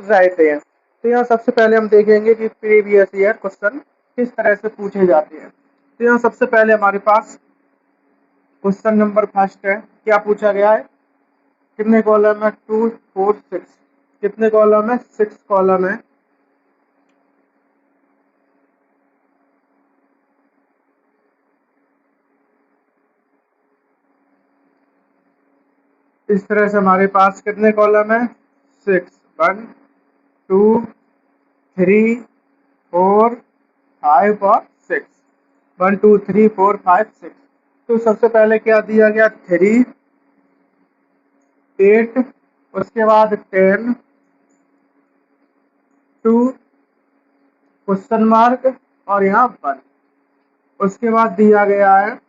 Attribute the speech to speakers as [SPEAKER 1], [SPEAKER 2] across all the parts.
[SPEAKER 1] रहते हैं। तो यहाँ सबसे पहले हम देखेंगे कि प्रीवियस ईयर क्वेश्चन किस तरह से पूछे जाते हैं। तो यहाँ सबसे पहले हमारे पास क्वेश्चन नंबर फर्स्ट है, क्या पूछा गया है, कितने कॉलम है, 2 4 6, कितने कॉलम है, 6 कॉलम है। इस तरह से हमारे पास कितने कॉलम है, 6, 1 2 3 4 5 और 6, 1 2 3 4 5 6। तो सबसे पहले क्या दिया गया, 3 8, उसके बाद 10 2 क्वेश्चन मार्क और यहाँ 1। उसके बाद दिया गया है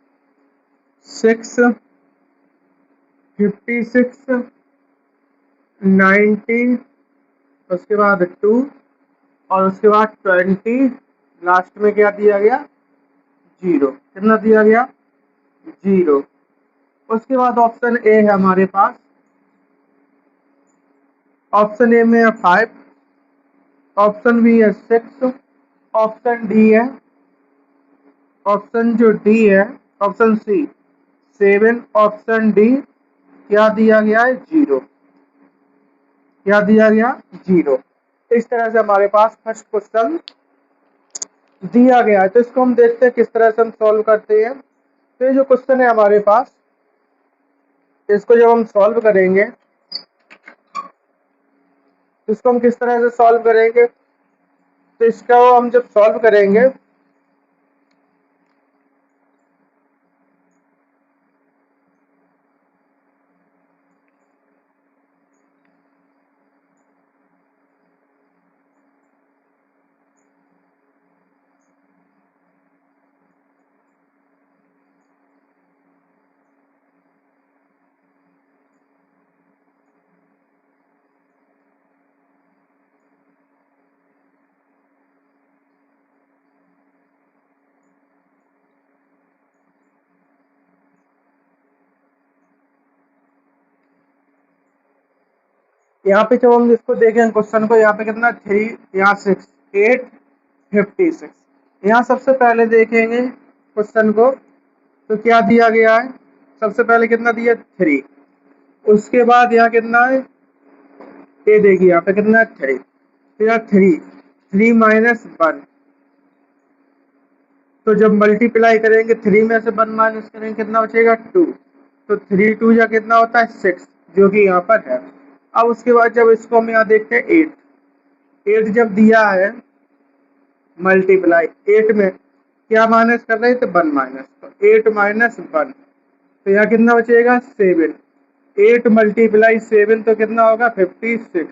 [SPEAKER 1] 6 56 90, उसके बाद 2 और उसके बाद 20, लास्ट में क्या दिया गया, 0। कितना दिया गया, 0। उसके बाद ऑप्शन ए है हमारे पास, ऑप्शन ए में है 5, ऑप्शन बी है 6, ऑप्शन डी है, ऑप्शन जो डी है, ऑप्शन सी 7, ऑप्शन डी क्या दिया गया है, 0। क्या दिया गया, 0। इस तरह से हमारे पास फर्स्ट क्वेश्चन दिया गया है। तो इसको हम देखते हैं किस तरह से हम सॉल्व करते हैं। तो ये जो क्वेश्चन है हमारे पास, इसको जब हम सॉल्व करेंगे तो इसको हम किस तरह से सॉल्व करेंगे, तो इसका हम जब सॉल्व करेंगे यहाँ पे जब हम इसको देखें क्वेश्चन को, यहाँ पे कितना 3, यहाँ 6 8 56। यहाँ सबसे पहले देखेंगे क्वेश्चन को तो क्या दिया गया है, सबसे पहले कितना दिया, 3। उसके बाद यहाँ कितना है, ये देखिए यहाँ पे कितना है, 3। तो यहाँ 3 माइनस 1, तो जब मल्टीप्लाई करेंगे 3 में से 1 माइनस करेंगे कितना बचेगा, 2। तो 3 2 या कितना होता है, 6, जो कि यहाँ पर है। अब उसके बाद जब इसको हम यहाँ देखते हैं 8 जब दिया है मल्टीप्लाई 8 में क्या माइनस कर रहे हैं, तो 1 माइनस, तो 8 माइनस 1, तो यहाँ कितना बचेगा, 7। 8 मल्टीप्लाई 7 तो कितना होगा, 56।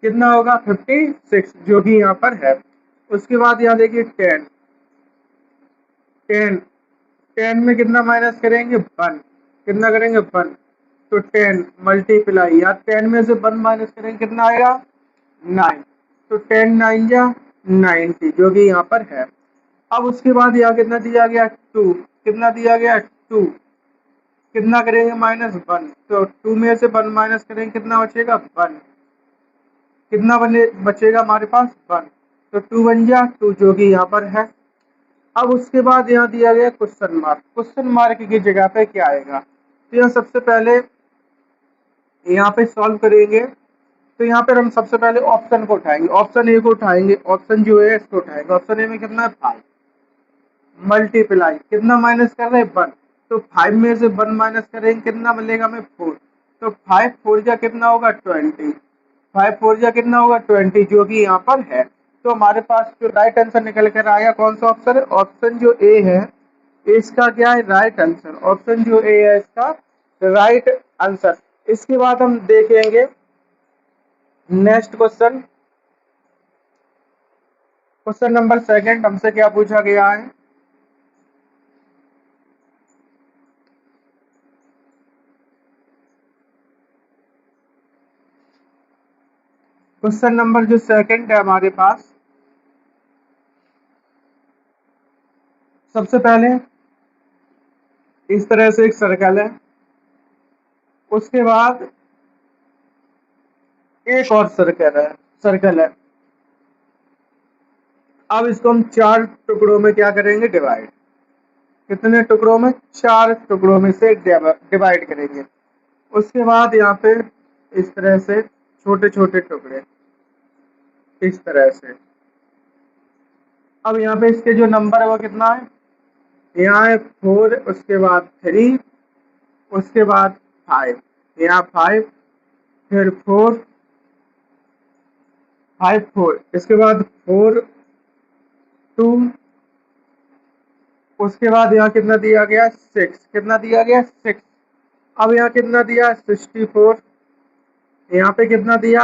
[SPEAKER 1] कितना होगा, 56, जो कि यहाँ पर है। उसके बाद यहाँ देखिए 10 10 10 में कितना माइनस करेंगे, 1। कितना करेंगे, 1। तो 10 मल्टीप्लाई, या 10 में से 1 माइनस करेंगे कितना आएगा, 9। तो 10 9 जा 90, जो कि यहाँ पर है। अब उसके बाद यहाँ कितना दिया गया, 2। कितना दिया गया, 2। कितना करेंगे, माइनस 1। तो 2 में से 1 माइनस करेंगे कितना बचेगा, 1। कितना बचेगा हमारे पास, 1। तो 2 बन जा 2, जो कि यहाँ पर है। अब उसके बाद यहाँ दिया गया क्वेश्चन मार्क, क्वेश्चन मार्क की जगह पे क्या आएगा, तो यहाँ सबसे पहले यहाँ पे सॉल्व करेंगे। तो यहाँ पर हम सबसे पहले ऑप्शन को उठाएंगे, ऑप्शन ए को उठाएंगे, ऑप्शन जो है इसको उठाएंगे। ऑप्शन ए में कितना है, 5 मल्टीप्लाई कितना माइनस कर रहे हैं, 1। तो 5 में से 1 माइनस करेंगे कितना मिलेगा हमें, 4। तो 5 4 जा कितना होगा, 20। 5 4 जा कितना होगा, 20, जो कि यहाँ पर है। तो हमारे पास जो राइट आंसर निकल कर आया कौन सा ऑप्शन है, ऑप्शन जो ए है इसका क्या है, राइट आंसर। ऑप्शन जो ए है इसका राइट आंसर। इसके बाद हम देखेंगे next question, question number second हमसे क्या पूछा गया है। क्वेश्चन नंबर जो सेकंड है हमारे पास, सबसे पहले इस तरह से एक सर्कल है, उसके बाद एक और सर्कल है, सर्कल है। अब इसको हम 4 टुकड़ों में क्या करेंगे, डिवाइड। कितने टुकड़ों में, 4 टुकड़ों में से डिवाइड करेंगे। उसके बाद यहाँ पे इस तरह से छोटे छोटे टुकड़े, इस तरह से। अब यहाँ पे इसके जो नंबर है वो कितना है, यहाँ है 4, उसके बाद 3, उसके बाद 5, यहाँ 5, फिर 4, 5 4, इसके बाद 4 2, उसके बाद यहाँ कितना दिया गया, 6, कितना दिया गया, 6। अब यहाँ कितना दिया, 64, यहाँ पे कितना दिया,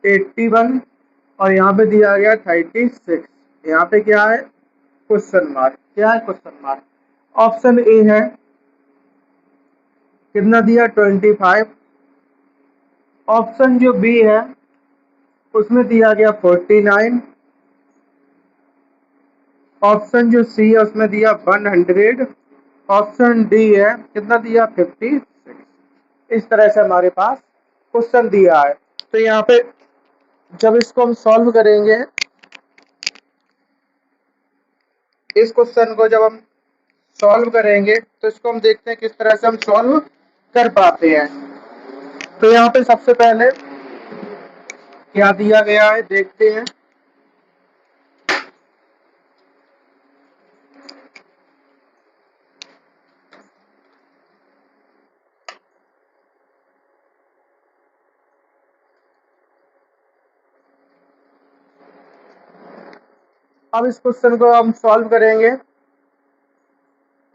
[SPEAKER 1] 81, और यहाँ पे दिया गया 36। यहाँ पे क्या है, क्वेश्चन मार्क। क्या है, क्वेश्चन मार्क। ऑप्शन ए है, कितना दिया, 25। ऑप्शन जो बी है उसमें दिया गया 49। ऑप्शन जो सी है उसमें दिया 100। ऑप्शन डी है, कितना दिया, 56। इस तरह से हमारे पास क्वेश्चन दिया है। तो यहाँ पे जब इसको हम सॉल्व करेंगे, इस क्वेश्चन को जब हम सॉल्व करेंगे तो इसको हम देखते हैं किस तरह से हम सॉल्व कर पाते हैं। तो यहाँ पे सबसे पहले क्या दिया गया है, देखते हैं। अब इस क्वेश्चन को हम सॉल्व करेंगे।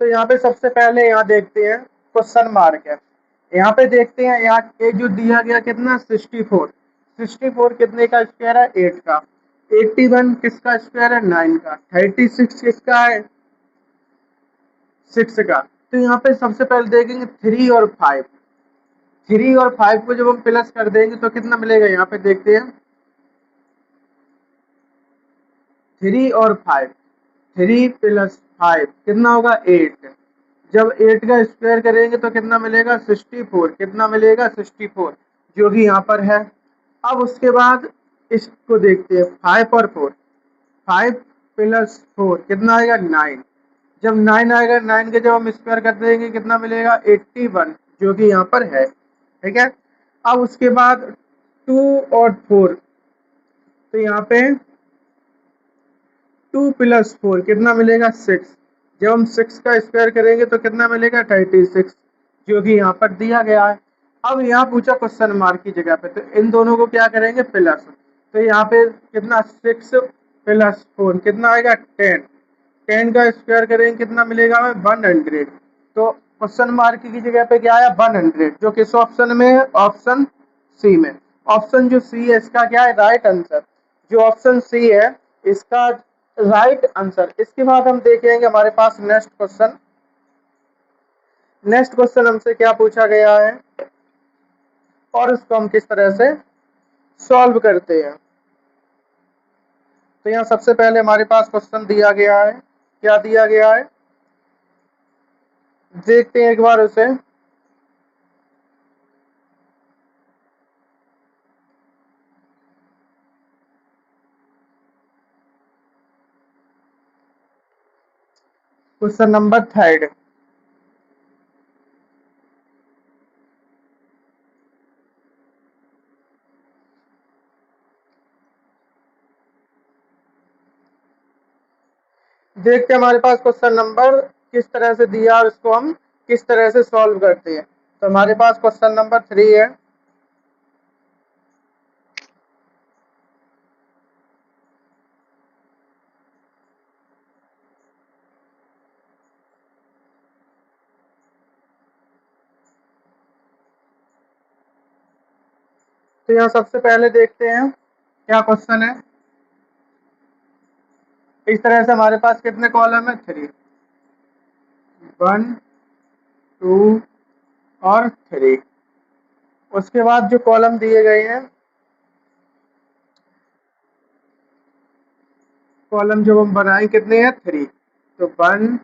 [SPEAKER 1] तो यहाँ पे सबसे पहले यहाँ देखते हैं क्वेश्चन मार्क है। यहाँ पे देखते हैं, यहाँ ए जो दिया गया कितना, 64। 64 कितने का स्क्वायर है, 8 का। 81 किसका स्क्वायर है, 9 का। 36 किसका है, 6 का। तो यहाँ पे सबसे पहले देखेंगे 3 और 5। 3 और 5 को जब हम प्लस कर देंगे तो कितना मिलेगा, यहाँ पे देखते हैं। 3 और 5, 3 प्लस 5 कितना होगा, 8। जब 8 का स्क्वायर करेंगे तो कितना मिलेगा, 64। कितना मिलेगा, 64, जो कि यहाँ पर है। अब उसके बाद इसको देखते हैं, 5 और 4। 5 प्लस 4 कितना आएगा, 9। जब 9 आएगा, 9 के जब हम स्क्वायर कर देंगे कितना मिलेगा, 81, जो कि यहाँ पर है। ठीक है। अब उसके बाद 2 और 4, तो यहाँ पे 2 प्लस 4 कितना मिलेगा, 6। जब हम 6 का स्क्वायर करेंगे तो कितना मिलेगा, 36, जो कि यहाँ पर दिया गया है। अब यहाँ पूछा क्वेश्चन मार्क की जगह पे, तो इन दोनों को क्या करेंगे, प्लस। तो यहाँ पे कितना, 6 प्लस 4 कितना आएगा, 10। 10 का स्क्वायर करेंगे कितना मिलेगा हमें, 100। तो क्वेश्चन मार्क की जगह पे क्या आया, 100, जो किस ऑप्शन में है, ऑप्शन सी में। ऑप्शन जो सी है इसका क्या है, राइट आंसर। जो ऑप्शन सी है इसका राइट आंसर। इसके बाद हम देखेंगे हमारे पास नेक्स्ट क्वेश्चन। नेक्स्ट क्वेश्चन हमसे क्या पूछा गया है और उसको हम किस तरह से सॉल्व करते हैं। तो यहाँ सबसे पहले हमारे पास क्वेश्चन दिया गया है। क्या दिया गया है, देखते हैं एक बार उसे। Question number 3। देखते हैं हमारे पास क्वेश्चन नंबर किस तरह से दिया और इसको हम किस तरह से सॉल्व करते हैं। तो हमारे पास क्वेश्चन नंबर 3 है। तो यहाँ सबसे पहले देखते हैं क्या क्वेश्चन है। इस तरह से हमारे पास कितने कॉलम है, 3, 1 2 और 3। उसके बाद जो कॉलम दिए गए हैं, कॉलम जब हम बनाए कितने हैं, 3। तो 1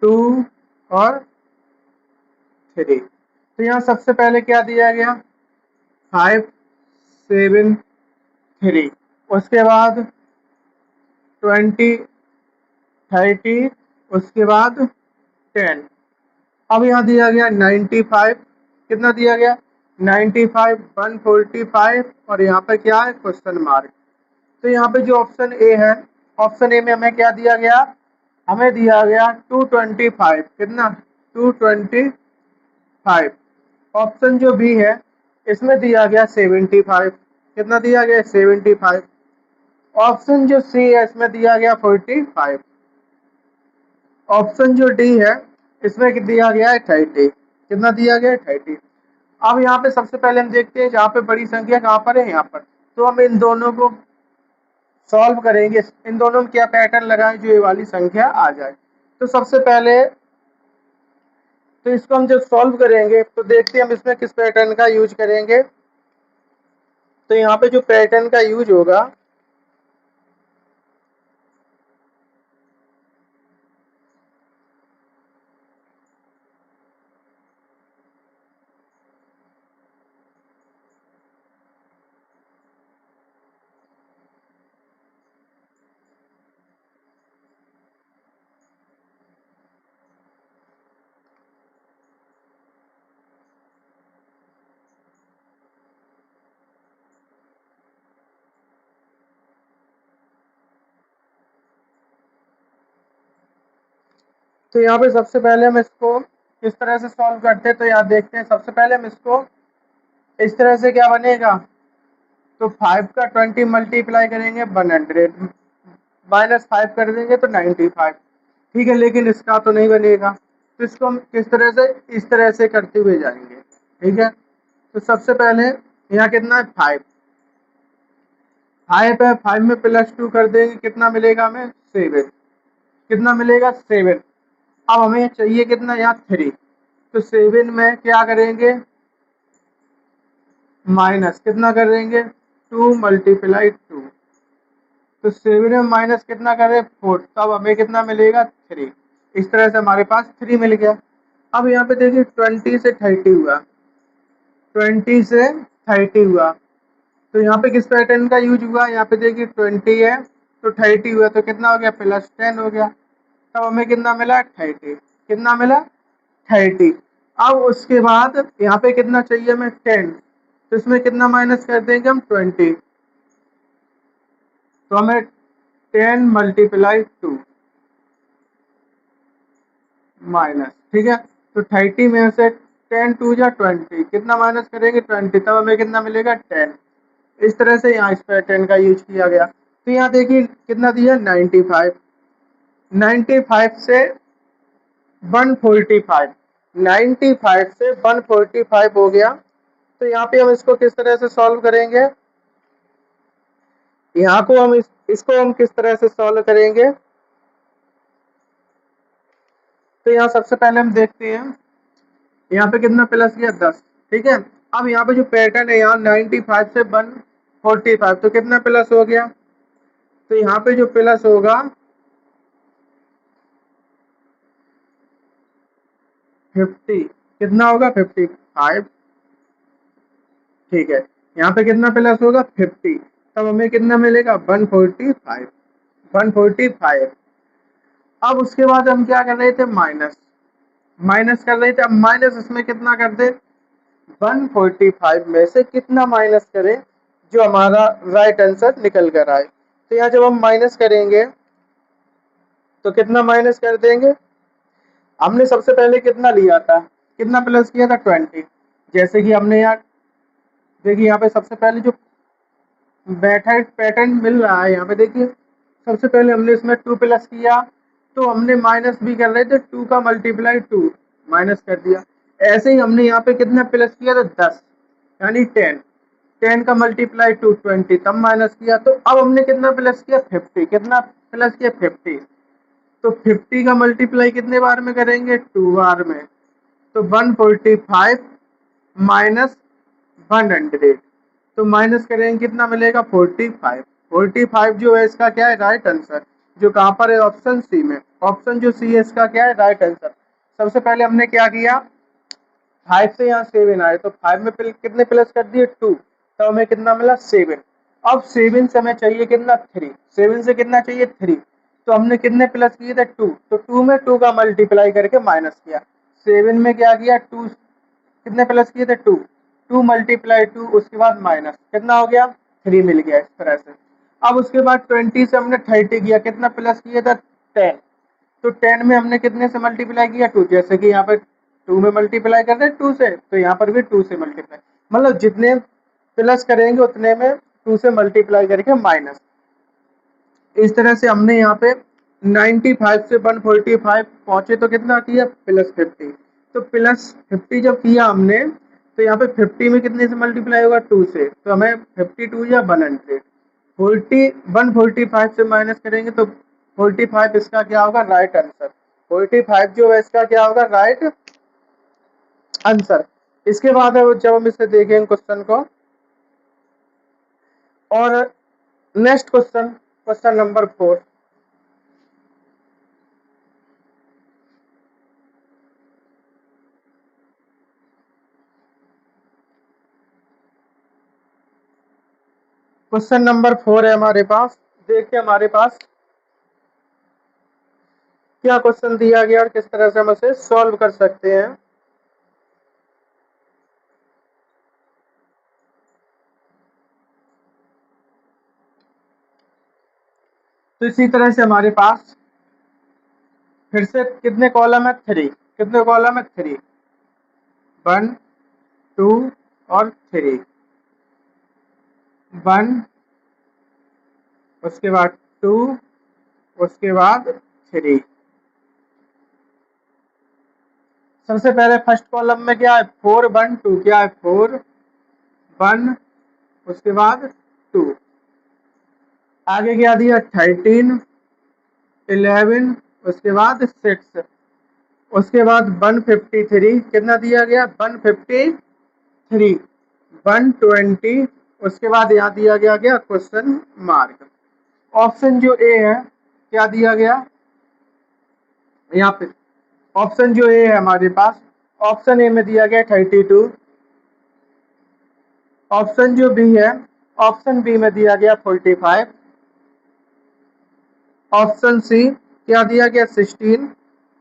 [SPEAKER 1] 2 और 3। तो यहाँ सबसे पहले क्या दिया गया, 5। 7 3, उसके बाद 20 30, उसके बाद 10। अब यहाँ दिया गया 95, कितना दिया गया 95, 145, और यहाँ पे क्या है क्वेश्चन मार्क। तो यहाँ पे जो ऑप्शन ए है, ऑप्शन ए में हमें क्या दिया गया, हमें दिया गया 225, कितना 225। ऑप्शन जो बी है इसमें दिया गया 75, कितना दिया गया 75। ऑप्शन जो सी है इसमें दिया गया 45। ऑप्शन जो डी है इसमें दिया गया है 30, कितना दिया गया है 30। अब यहाँ पे सबसे पहले हम देखते हैं जहाँ पे बड़ी संख्या कहाँ पर है, यहाँ पर। तो हम इन दोनों को सॉल्व करेंगे, इन दोनों में क्या पैटर्न लगाएं जो ये वाली संख्या आ जाए। तो सबसे पहले तो इसको हम जब सॉल्व करेंगे तो देखते हैं हम इसमें किस पैटर्न का यूज करेंगे। तो यहाँ पे जो पैटर्न का यूज होगा, तो यहाँ पे सबसे पहले हम इसको किस तरह से सॉल्व करते हैं। तो यहाँ देखते हैं, सबसे पहले हम इसको इस तरह से क्या बनेगा, तो 5 का 20 मल्टीप्लाई करेंगे 100, -5 कर देंगे तो 95, ठीक है। लेकिन इसका तो नहीं बनेगा, तो इसको हम किस तरह से, इस तरह से करते हुए जाएंगे, ठीक है। तो सबसे पहले यहाँ कितना है 5, 5 है, 5 में +2 कर देंगे, कितना मिलेगा हमें 7, कितना मिलेगा 7। अब हमें चाहिए कितना यहाँ 3, तो 7 में क्या करेंगे माइनस, कितना करेंगे 2 × 2, तो 7 में माइनस कितना करें 4, तब हमें कितना मिलेगा 3। इस तरह से हमारे पास 3 मिल गया। अब यहाँ पे देखिए 20 से 30 हुआ, 20 से 30 हुआ, तो यहाँ पे किस पैटर्न का यूज हुआ, यहाँ पे देखिए 20 है तो 30 हुआ, तो कितना हो गया +10 हो गया, तब हमें कितना मिला 30, कितना मिला 30। अब उसके बाद यहाँ पे कितना चाहिए हमें 10, तो इसमें कितना माइनस कर देंगे हम 20, तो हमें 10 × 2 माइनस, ठीक है। तो 30 में से 10 2 जा 20, कितना माइनस करेंगे 20, तब हमें कितना मिलेगा 10। इस तरह से यहाँ इस पैटर्न का यूज किया गया। तो यहाँ देखिए कितना दिया 95, 95 से 145, 95 से 145 हो गया। तो यहाँ पे हम इसको किस तरह से सॉल्व करेंगे, यहाँ को हम इसको हम किस तरह से सॉल्व करेंगे। तो यहाँ सबसे पहले हम देखते हैं, यहाँ पे कितना प्लस किया 10, ठीक है। अब यहाँ पे जो पैटर्न है यहाँ 95 से 145, तो कितना प्लस हो गया, तो यहाँ पे जो प्लस होगा 50, कितना होगा 55, ठीक है। यहाँ पे कितना प्लस होगा 50, तब हमें कितना मिलेगा 145, 145। अब उसके बाद हम क्या कर रहे थे माइनस, माइनस कर रहे थे। अब माइनस इसमें कितना कर दे 145 में से कितना माइनस करें जो हमारा राइट आंसर निकल कर आए। तो यहाँ जब हम माइनस करेंगे तो कितना माइनस कर देंगे, हमने सबसे पहले कितना लिया था, कितना प्लस किया था 20, जैसे कि हमने यहाँ देखिए यहाँ पे सबसे पहले जो बैठा पैटर्न मिल रहा है, यहाँ पे देखिए सबसे पहले हमने इसमें 2 प्लस किया, तो हमने माइनस भी कर रहे थे 2 का मल्टीप्लाई 2 माइनस कर दिया। ऐसे ही हमने यहाँ पे कितना प्लस किया था 10, यानी 10, 10 का मल्टीप्लाई 2 20, तब माइनस किया। तो अब हमने कितना प्लस किया 50, कितना प्लस किया 50, तो 50 का मल्टीप्लाई कितने बार में करेंगे 2 बार में, तो 145 माइनस 100, तो माइनस करेंगे कितना मिलेगा 45, 45 जो है इसका क्या है राइट आंसर, जो कहाँ पर है ऑप्शन सी में। ऑप्शन जो सी है इसका क्या है राइट आंसर। सबसे पहले हमने क्या किया 5 से यहाँ 7 आए, तो 5 में कितने प्लस कर दिए 2, तो हमें कितना मिला 7। अब 7 से हमें चाहिए कितना 3, 7 से कितना चाहिए 3, तो हमने कितने प्लस किए थे 2, तो 2 में 2 का मल्टीप्लाई करके माइनस किया, 7 में क्या किया 2 कितने प्लस किए थे 2, 2 मल्टीप्लाई 2 उसके बाद माइनस कितना हो गया 3 मिल गया इस तरह से। अब उसके बाद 20 से हमने 30 किया, कितना प्लस किया था 10, तो 10 में हमने कितने से मल्टीप्लाई किया 2, जैसे कि यहाँ पर 2 में मल्टीप्लाई कर रहे हैं 2 से, तो यहाँ पर भी 2 से मल्टीप्लाई, मतलब जितने प्लस करेंगे उतने में 2 से मल्टीप्लाई करके माइनस। इस तरह से हमने यहाँ पे 95 से 145 पहुंचे तो कितना किया +50, तो +50 जब किया हमने तो यहाँ पे 50 में कितने से मल्टीप्लाई होगा 2 से, तो हमें 52 या 100, 145 से माइनस करेंगे तो 45 इसका क्या होगा राइट आंसर, 45 जो है इसका क्या होगा राइट आंसर। इसके बाद जब हम इसे देखेंगे क्वेश्चन को, और next question, question number 4, question number 4 है हमारे पास। देखिए हमारे पास क्या क्वेश्चन दिया गया और किस तरह से हम इसे सॉल्व कर सकते हैं। तो इसी तरह से हमारे पास फिर से कितने कॉलम है 3, कितने कॉलम है 3, 1 2 और 3, 1 उसके बाद 2 उसके बाद 3। सबसे पहले फर्स्ट कॉलम में क्या है 4 1 2, क्या है 4 1 उसके बाद 2, आगे क्या दिया 13 11 उसके बाद 6, उसके बाद 153 कितना दिया गया 153 120, उसके बाद यहाँ दिया गया क्वेश्चन मार्क। ऑप्शन जो ए है क्या दिया गया यहाँ पे, ऑप्शन जो ए है हमारे पास, ऑप्शन ए में दिया गया 32, ऑप्शन जो बी है, ऑप्शन बी में दिया गया 45, ऑप्शन सी क्या दिया गया 16,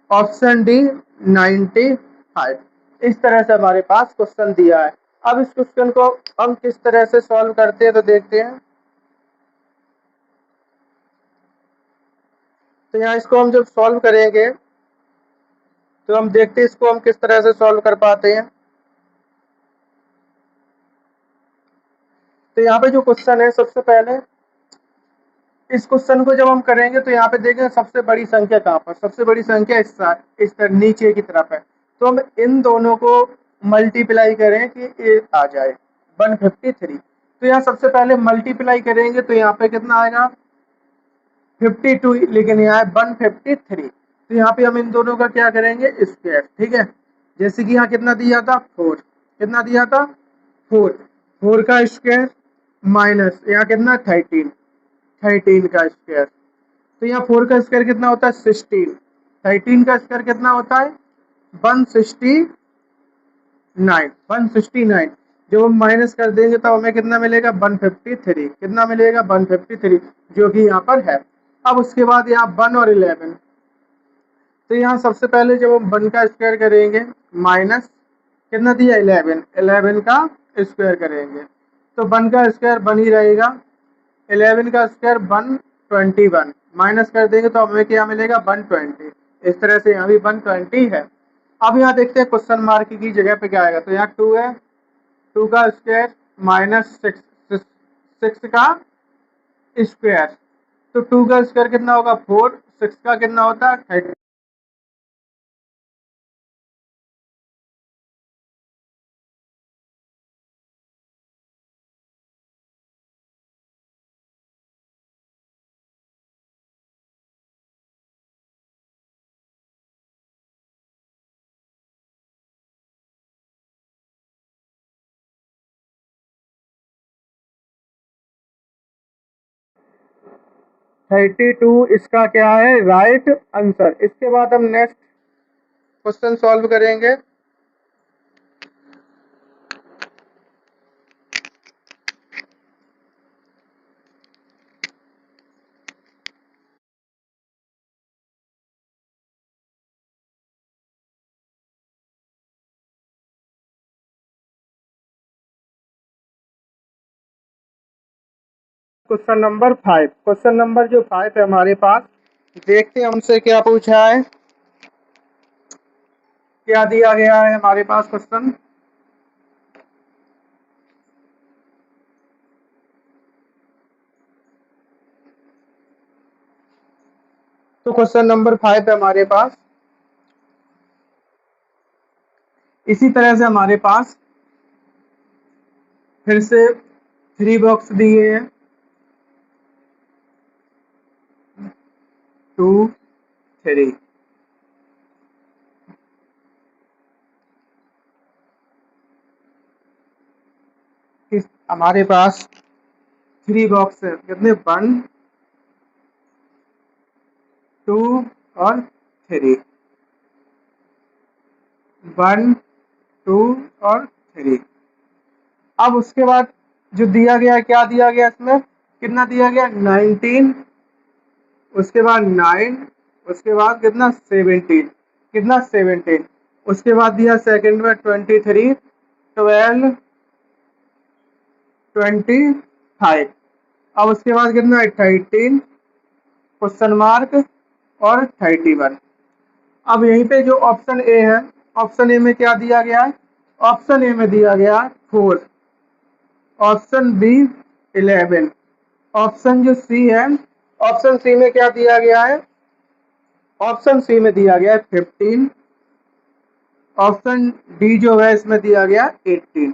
[SPEAKER 1] ऑप्शन डी 95। इस तरह से हमारे पास क्वेश्चन दिया है। अब इस क्वेश्चन को हम किस तरह से सॉल्व करते हैं तो देखते हैं। तो यहाँ इसको हम जब सॉल्व करेंगे तो हम देखते हैं इसको हम किस तरह से सॉल्व कर पाते हैं। तो यहाँ पे जो क्वेश्चन है सबसे पहले इस क्वेश्चन को जब हम करेंगे तो यहाँ पे देखेंगे सबसे बड़ी संख्या कहाँ पर, सबसे बड़ी संख्या इस तरह नीचे की तरफ है, तो हम इन दोनों को मल्टीप्लाई करें कि ये आ जाए 153। तो यहाँ सबसे पहले मल्टीप्लाई करेंगे तो यहाँ पे कितना आएगा 52, लेकिन यहाँ है 153, तो यहाँ पे हम इन दोनों का क्या करेंगे स्क्वायर, ठीक है। जैसे कि यहाँ कितना दिया था 4, कितना दिया था 4, 4 का स्क्वायर माइनस यहाँ कितना 13, 13 का स्क्वायर, तो यहाँ 4 का स्क्वायर कितना होता है 16, 13 का स्क्वायर कितना होता है 169, 169, जब हम माइनस कर देंगे तो हमें कितना मिलेगा 153, कितना मिलेगा 153, जो कि यहाँ पर है। अब उसके बाद यहाँ 1 और 11, तो यहाँ सबसे पहले जब हम 1 का स्क्वायर करेंगे माइनस कितना दिया 11, 11 का स्क्वायर करेंगे तो 1 का स्क्वायर 1 ही रहेगा, 11 का स्क्वायर 121, माइनस कर देंगे तो हमें क्या मिलेगा 120, इस तरह से यहाँ भी 120 है। अब यहाँ देखते हैं क्वेश्चन मार्क की जगह पे क्या आएगा, तो यहाँ 2 है, 2 का स्क्वायर माइनस 6 का स्क्वायर, तो 2 का स्क्वायर कितना होगा 4, 6 का कितना होता है 30, इसका क्या है राइट आंसर। इसके बाद हम नेक्स्ट क्वेश्चन सॉल्व करेंगे। Question number 5। क्वेश्चन नंबर जो 5 है हमारे पास, देखते हैं हमसे क्या पूछा है, क्या दिया गया है हमारे पास क्वेश्चन। तो क्वेश्चन नंबर 5 है हमारे पास, इसी तरह से हमारे पास फिर से 3 बॉक्स दिए हैं, 2 3। हमारे पास 3 बॉक्स है, कितने, 1 2 और 3, 1 2 और 3। अब उसके बाद जो दिया गया, क्या दिया गया इसमें, कितना दिया गया, 19, उसके बाद 9, उसके बाद कितना, 17, कितना, 17, उसके बाद दिया सेकंड में 23, 12, 25, अब उसके बाद कितना है, 13, क्वेश्चन मार्क और 31। अब यहीं पे जो ऑप्शन ए है, ऑप्शन ए में क्या दिया गया है, ऑप्शन ए में दिया गया है 4, ऑप्शन बी 11, ऑप्शन जो सी है, ऑप्शन सी में क्या दिया गया है, ऑप्शन सी में दिया गया है 15, ऑप्शन डी जो है इसमें दिया गया 18।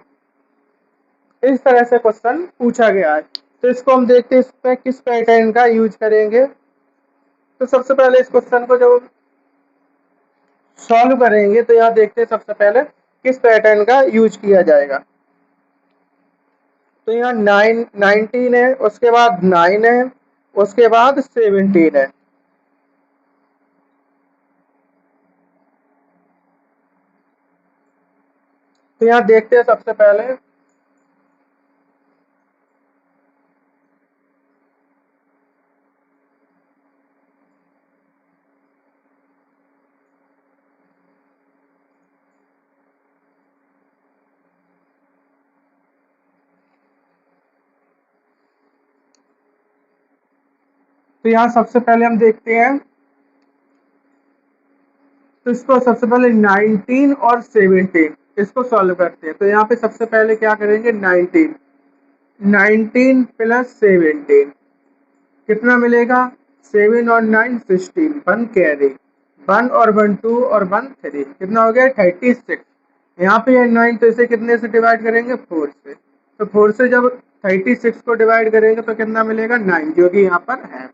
[SPEAKER 1] इस तरह से क्वेश्चन पूछा गया है। तो इसको हम देखते हैं इसमें किस पैटर्न का यूज करेंगे। तो सबसे पहले इस क्वेश्चन को जब सॉल्व करेंगे तो यहाँ देखते हैं सबसे पहले किस पैटर्न का यूज किया जाएगा। तो यहाँ 19 है, उसके बाद 9 है, उसके बाद 17 है। तो यहाँ देखते हैं सबसे पहले, तो यहाँ सबसे पहले हम देखते हैं, तो इसको सबसे पहले 19 और 17 इसको सॉल्व करते हैं। तो यहाँ पे सबसे पहले क्या करेंगे, 19 प्लस 17 कितना मिलेगा, 7 और 9 16, 1 कैरी, 1 और 1 2 और 1 3, कितना हो गया, 36। यहाँ पे है 9, तो इसे कितने से डिवाइड करेंगे, 4 से। तो 4 से जब 36 को डिवाइड करेंगे तो कितना मिलेगा, 9, जो कि यहाँ पर है।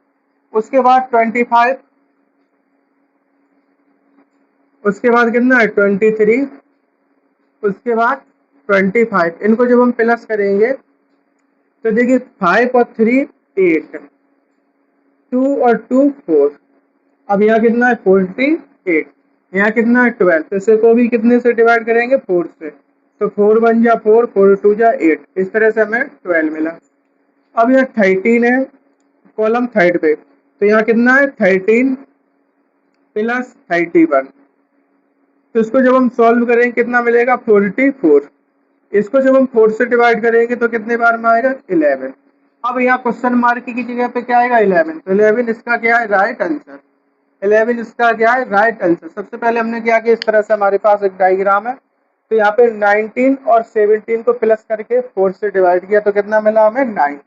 [SPEAKER 1] उसके बाद 25, उसके बाद कितना है, 23, उसके बाद 25। इनको जब हम प्लस करेंगे तो देखिए 5 और 3 8, 2 और 2 4, अब यहाँ कितना है, 48, यहाँ कितना है, 12। तो इसे को भी कितने से डिवाइड करेंगे, 4 से। तो 4 1 जा 4, 4 2 जा 8, इस तरह से हमें 12 मिला। अब यहाँ 13 है, कॉलम थर्ड पे, तो यहाँ कितना है, 13 प्लस 31। तो इसको जब हम सॉल्व करेंगे कितना मिलेगा, 44। इसको जब हम 4 से डिवाइड करेंगे तो कितने बार में आएगा, 11। अब यहाँ क्वेश्चन मार्क की जगह पे क्या आएगा, 11। तो 11 इसका क्या है, राइट आंसर। 11 इसका क्या है, राइट आंसर। सबसे पहले हमने क्या किया, इस तरह से हमारे पास एक डायग्राम है, तो यहाँ पे 19 और 17 को प्लस करके 4 से डिवाइड किया तो कितना मिला हमें, 9।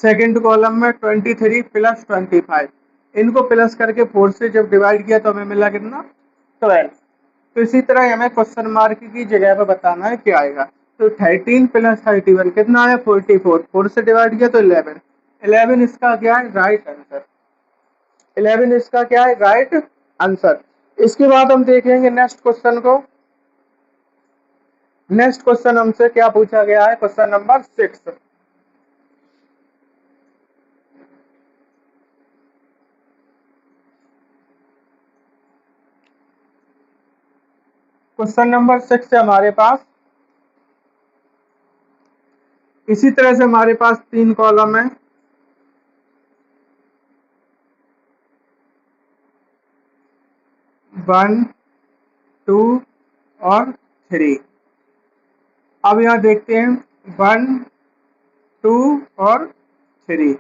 [SPEAKER 1] सेकेंड कॉलम में 23 प्लस 25, इनको प्लस करके 4 से जब डिवाइड किया तो हमें मिला कितना, 12। तो इसी तरह हमें क्वेश्चन मार्क की जगह पे बताना है क्या आएगा। तो 13 प्लस 31 कितना है, 44, 4 से डिवाइड किया तो 11। 11 इसका क्या है, राइट आंसर। 11 इसका क्या है, राइट आंसर। इसके बाद हम देखेंगे नेक्स्ट क्वेश्चन को। नेक्स्ट क्वेश्चन हमसे क्या पूछा गया है, क्वेश्चन नंबर 6। क्वेश्चन नंबर 6 है हमारे पास, इसी तरह से हमारे पास 3 कॉलम है, 1 2 और 3। अब यहाँ देखते हैं 1 2 और 3।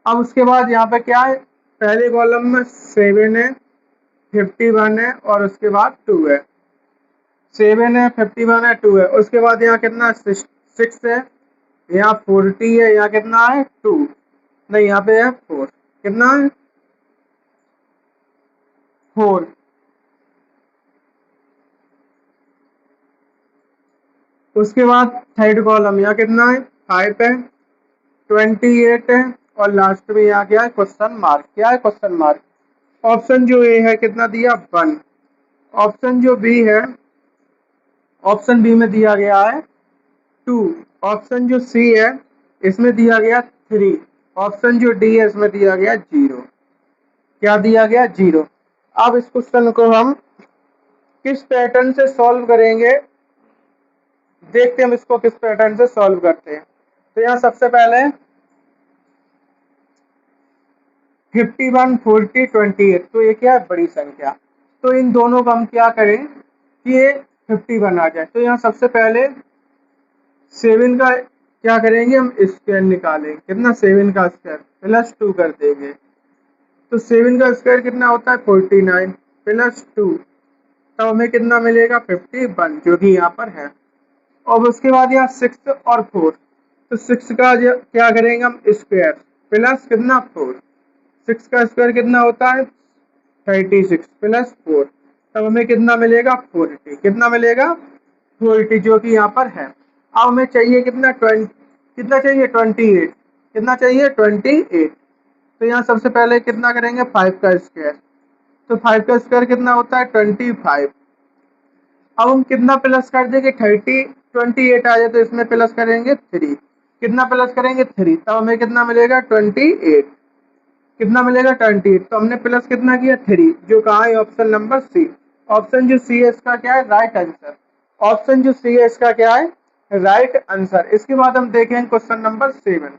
[SPEAKER 1] अब उसके बाद यहाँ पे क्या है, पहले कॉलम में 7 है, 51 है और उसके बाद 2 है। 7 है, 51 है, 2 है। उसके बाद यहाँ कितना 6 है, यहाँ 40 है, यहाँ कितना है 2, नहीं यहाँ पे है 4, कितना है 4। उसके बाद थर्ड कॉलम यहाँ कितना है 5 है, 28 है और लास्ट में यहाँ क्या है क्वेश्चन मार्क। क्या है क्वेश्चन मार्क। ऑप्शन जो ए है कितना दिया 1। ऑप्शन जो बी है, ऑप्शन बी में दिया गया है 2। ऑप्शन जो सी है इसमें दिया गया 3। ऑप्शन जो डी है इसमें दिया गया 0। क्या दिया गया 0। अब इस क्वेश्चन को हम किस पैटर्न से सॉल्व करेंगे, देखते हैं हम इसको किस पैटर्न से सॉल्व करते हैं। तो यहाँ सबसे पहले 51, 40, 28, तो ये क्या है बड़ी संख्या, तो इन दोनों का हम क्या करें कि ये 51 आ जाए। तो यहाँ सबसे पहले 7 का क्या करेंगे, हम स्क्वायर निकालेंगे। कितना 7 का स्क्वायर प्लस 2 कर देंगे, तो 7 का स्क्वायर कितना होता है 49 प्लस 2, तब हमें कितना मिलेगा 51, जो कि यहाँ पर है। और उसके बाद यहाँ 6 और 4, तो 6 का क्या करेंगे हम स्क्वायर प्लस कितना 4। 6 का स्क्वायर कितना होता है 36 प्लस 4, तब हमें कितना मिलेगा 40। कितना मिलेगा 40, जो कि यहाँ पर है। अब हमें चाहिए कितना 20, कितना चाहिए 28, कितना चाहिए 28। तो यहाँ सबसे पहले कितना करेंगे 5 का स्क्वायर, तो 5 का स्क्वायर कितना होता है 25। अब हम कितना प्लस कर देंगे 28 आ जाए तो इसमें प्लस करेंगे 3। कितना प्लस करेंगे 3, तब हमें कितना मिलेगा 28। कितना मिलेगा 28, तो हमने प्लस कितना किया 3, जो कहा है ऑप्शन नंबर सी। ऑप्शन जो सी है इसका क्या है राइट आंसर। ऑप्शन जो सी है इसका क्या है राइट आंसर। इसके बाद हम देखें क्वेश्चन नंबर 7।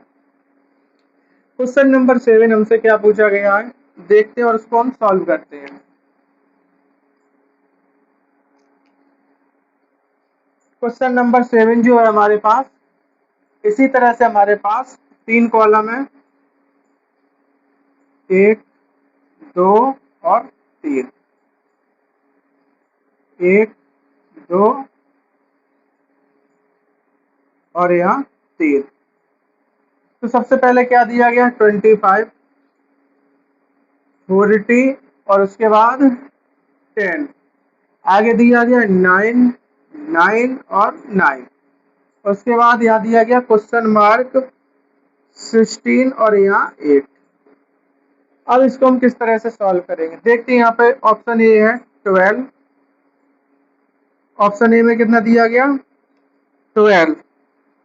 [SPEAKER 1] क्वेश्चन नंबर 7 हमसे क्या पूछा गया है, देखते हैं और उसको हम सॉल्व करते हैं। क्वेश्चन नंबर 7 जो है हमारे पास, इसी तरह से हमारे पास 3 कॉलम है, 1, 2 और 3, 1, 2 और यहाँ 3। तो सबसे पहले क्या दिया गया 25, 40 और उसके बाद 10। आगे दिया गया 9, 9 और 9। उसके बाद यहाँ दिया गया क्वेश्चन मार्क 16 और यहाँ 8। अब इसको हम किस तरह से सॉल्व करेंगे, देखते हैं। यहाँ पे ऑप्शन ए है 12। ऑप्शन ए में कितना दिया गया 12।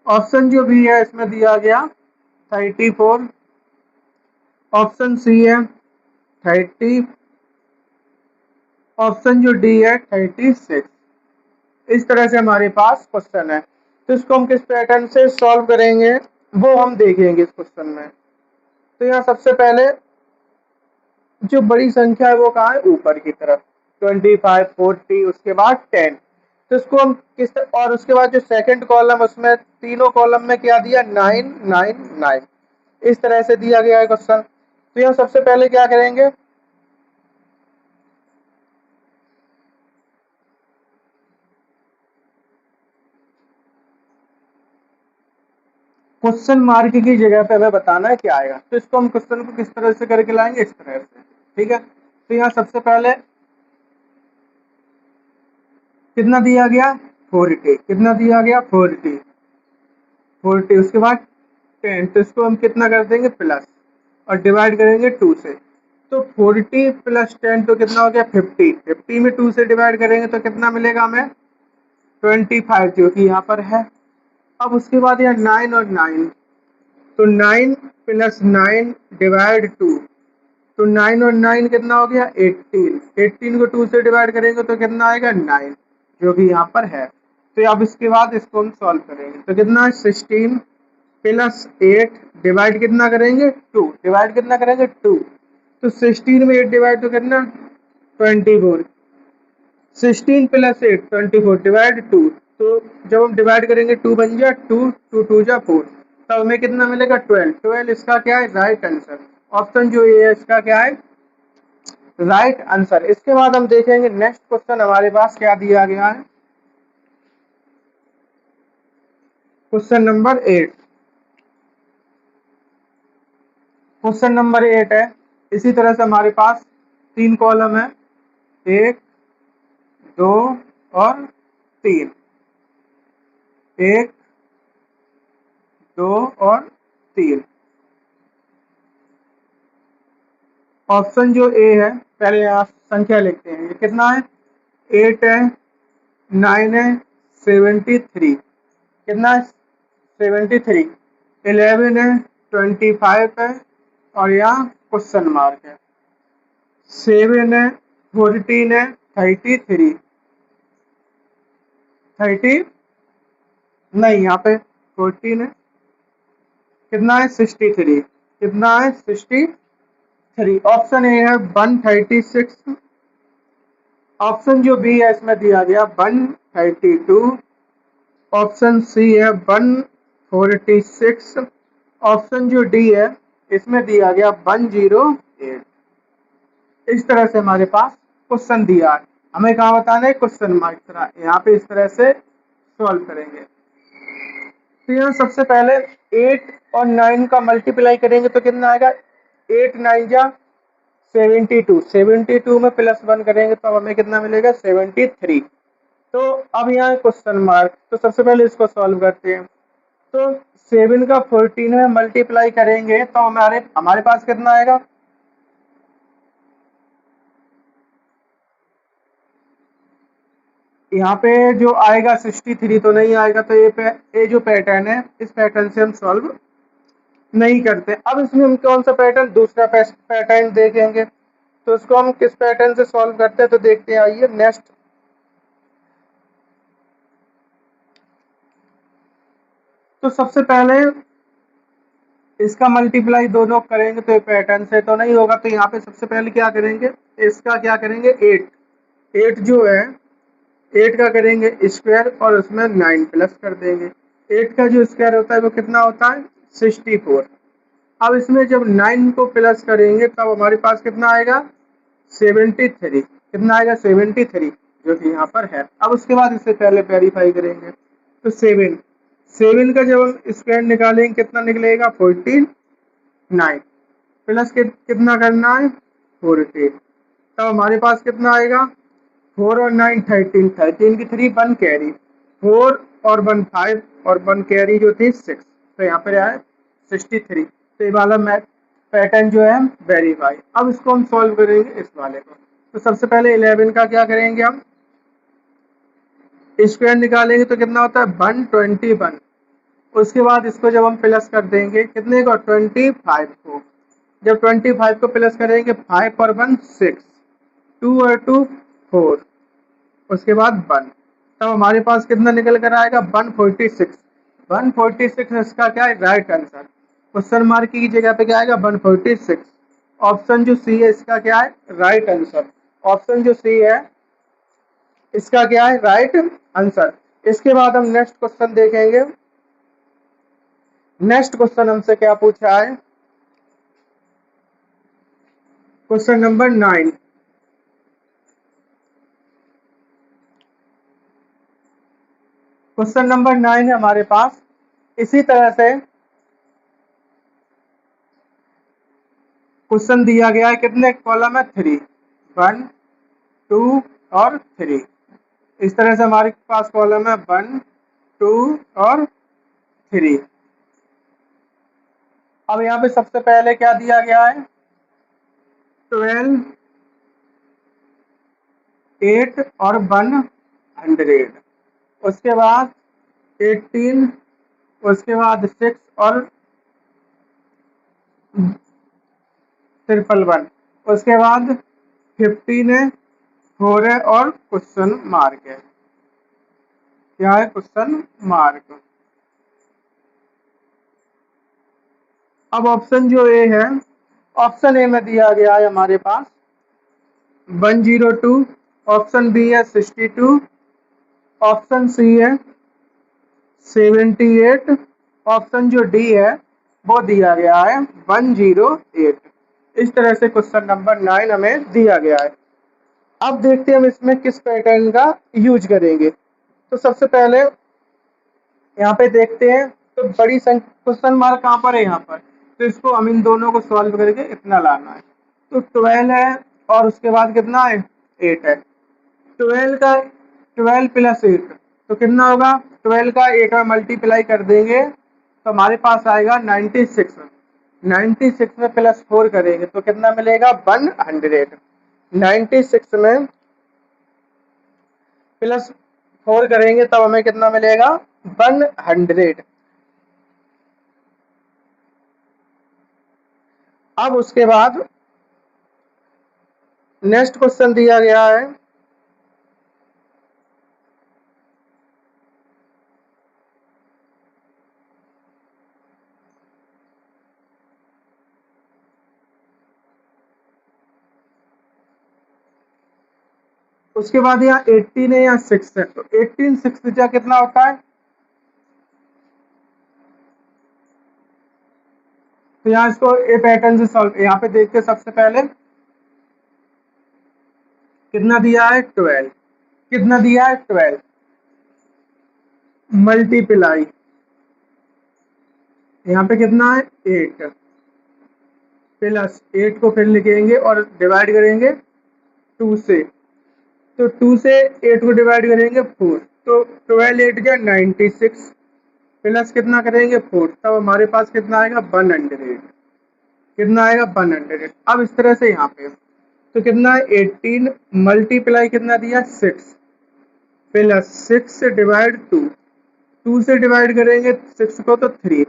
[SPEAKER 1] ऑप्शन जो बी है इसमें दिया गया 34। ऑप्शन सी है 30। ऑप्शन जो डी है 36। इस तरह से हमारे पास क्वेश्चन है। तो इसको हम किस पैटर्न से सॉल्व करेंगे वो हम देखेंगे इस क्वेश्चन में। तो यहाँ सबसे पहले जो बड़ी संख्या है वो कहाँ है ऊपर की तरफ 25, 40, उसके बाद 10। तो इसको हम किस और उसके बाद जो सेकंड कॉलम उसमें तीनों कॉलम में क्या दिया 9, 9, 9। इस तरह से दिया गया है क्वेश्चन। तो यहाँ सबसे पहले क्या करेंगे, क्वेश्चन मार्क की जगह पे हमें बताना है क्या आएगा। तो इसको हम क्वेश्चन को किस तरह से करके लाएंगे, इस तरह से। ठीक है, तो यहाँ सबसे पहले कितना दिया गया 40, कितना दिया गया 40, 40। उसके बाद 10, तो इसको हम कितना कर देंगे प्लस और डिवाइड करेंगे 2 से। तो 40 प्लस 10 तो कितना हो गया 50। 50 में 2 से डिवाइड करेंगे तो कितना मिलेगा हमें 25, जो कि यहाँ पर है। अब उसके बाद यहाँ 9 और 9, तो 9 प्लस 9 डिवाइड 2, तो 9 और 9 कितना हो गया 18। 18 को 2 से डिवाइड करेंगे तो कितना आएगा 9, जो कि यहाँ पर है। तो अब इसके बाद इसको हम सॉल्व करेंगे तो कितना है 16 प्लस 8 डिवाइड कितना करेंगे 2, डिवाइड कितना करेंगे 2। तो 16 में 8 डिवाइड तो कितना 24। 16 प्लस 8 24 डिवाइड 2, तो जब हम डिवाइड करेंगे 2 बन जा 2, 2 2 जा 4, तब हमें कितना मिलेगा 12। 12 इसका क्या है राइट आंसर। ऑप्शन जो ये है इसका क्या है राइट आंसर। इसके बाद हम देखेंगे नेक्स्ट क्वेश्चन हमारे पास क्या दिया गया है। Question number 8। क्वेश्चन नंबर 8 है, इसी तरह से हमारे पास 3 कॉलम है, 1 2 और 3, 1 2 और 3। ऑप्शन जो ए है, पहले आप संख्या लिखते हैं, ये कितना है 8 है, 9 है, 73, कितना है 73, 11 है, 25 है और यहाँ क्वेश्चन मार्क है, 7 है, 14 है, 33, 30 नहीं यहाँ पे 14 है, कितना है 63, कितना है 63। ऑप्शन ए है 136। ऑप्शन जो बी है इसमें दिया गया 132। ऑप्शन सी है 146। ऑप्शन जो डी है इसमें दिया गया 108। इस तरह से हमारे पास क्वेश्चन दिया है, हमें कहाँ बताना है क्वेश्चन मार्क, यहाँ पे इस तरह से सॉल्व करेंगे। तो यहाँ सबसे पहले 8 और 9 का मल्टीप्लाई करेंगे तो कितना आएगा 8 9 जा 72, 72 में +1 करेंगे तो हमें कितना मिलेगा 73। तो अब यहाँ क्वेश्चन मार्क, तो सबसे पहले इसको सॉल्व करते हैं। तो 7 का 14 में मल्टीप्लाई करेंगे तो हमारे पास कितना आएगा, यहाँ पे जो आएगा 63 तो नहीं आएगा, तो ये जो पैटर्न है इस पैटर्न से हम सॉल्व नहीं करते। अब इसमें हम कौन सा पैटर्न, दूसरा पैटर्न देखेंगे। तो इसको हम किस पैटर्न से सॉल्व करते हैं तो देखते हैं, आइए नेक्स्ट। तो सबसे पहले इसका मल्टीप्लाई दोनों करेंगे तो ये पैटर्न से तो नहीं होगा, तो यहाँ पे सबसे पहले क्या करेंगे, इसका क्या करेंगे 8 जो है 8 का करेंगे स्क्वायर और उसमें 9 प्लस कर देंगे। 8 का जो स्क्वायर होता है वो कितना होता है 64। अब इसमें जब 9 को प्लस करेंगे तब हमारे पास कितना आएगा 73, कितना आएगा 73 जो कि यहाँ पर है। अब उसके बाद इससे पहले वेरीफाई करेंगे तो 7 का जब हम स्क्वायर निकालेंगे कितना निकलेगा 49 प्लस कितना करना है 14, तब हमारे पास कितना आएगा 4 और 9 13, 13 की 3 1 कैरी, 4 और 1 5 और 1 कैरी जो थी 6, तो यहाँ पर आया 63। तो ये वाला मैथ पैटर्न जो है वेरीफाई। अब इसको हम सॉल्व करेंगे इस वाले को। तो सबसे पहले 11 का क्या करेंगे, हम स्क्वायर निकालेंगे तो कितना होता है 121। उसके बाद इसको जब हम प्लस कर देंगे कितने को 25 को, जब 25 को प्लस करेंगे 5 और 1 6, 2 और 2 4, उसके बाद 1, तब हमारे पास कितना निकल कर आएगा 146। 146 इसका क्या है राइट आंसर। क्वेश्चन मार्क की जगह पे क्या आएगा 146। ऑप्शन जो सी है इसका क्या है राइट आंसर। ऑप्शन जो सी है इसका क्या है राइट आंसर। इसके बाद हम नेक्स्ट क्वेश्चन देखेंगे। नेक्स्ट क्वेश्चन हमसे क्या पूछा है, क्वेश्चन नंबर 9। क्वेश्चन नंबर 9 है हमारे पास, इसी तरह से क्वेश्चन दिया गया है, कितने कॉलम है 3, 1 2 और 3। इस तरह से हमारे पास कॉलम है 1 2 और 3। अब यहाँ पे सबसे पहले क्या दिया गया है 12 8 और 100, उसके बाद 18, उसके बाद 6 और 111, उसके बाद 15 है, 4 है और क्वेश्चन मार्क है। क्या है क्वेश्चन मार्क। अब ऑप्शन जो ए है, ऑप्शन ए में दिया गया है हमारे पास 102, ऑप्शन बी है 62, ऑप्शन सी है 78, ऑप्शन जो डी है वो दिया गया है 108। इस तरह से क्वेश्चन नंबर 9 हमें दिया गया है। अब देखते हैं हम इसमें किस पैटर्न का यूज करेंगे। तो सबसे पहले यहाँ पे देखते हैं, तो बड़ी क्वेश्चन मार्क कहाँ पर है, यहाँ पर। तो इसको हम इन दोनों को सॉल्व करके इतना लाना है। तो 12 है और उसके बाद कितना है 8 है। 12 प्लस 8 तो कितना होगा, 12 का 8 में मल्टीप्लाई कर देंगे तो हमारे पास आएगा 96। 96 में प्लस 4 करेंगे तो कितना मिलेगा 100। 96 में प्लस 4 करेंगे तब हमें कितना मिलेगा 100। अब उसके बाद नेक्स्ट क्वेश्चन दिया गया है, उसके बाद यहाँ 18 है या 6 है। तो 18 6 जा कितना होता है, तो यहाँ इसको ए पैटर्न से सॉल्व, यहाँ पे देखते हैं सबसे पहले कितना दिया है 12, कितना दिया है 12 मल्टीप्लाई, यहाँ पे कितना है 8 प्लस 8 को फिर लिखेंगे और डिवाइड करेंगे 2 से। तो 2 से 8 को डिवाइड करेंगे 4, तो 12 8 जा 96 प्लस कितना करेंगे 4, तब हमारे पास कितना आएगा 100। कितना आएगा 100। अब इस तरह से यहाँ पे तो कितना है 18 मल्टीप्लाई कितना दिया 6 प्लस 6 डिवाइड 2, 2 से डिवाइड करेंगे 6 को तो 3,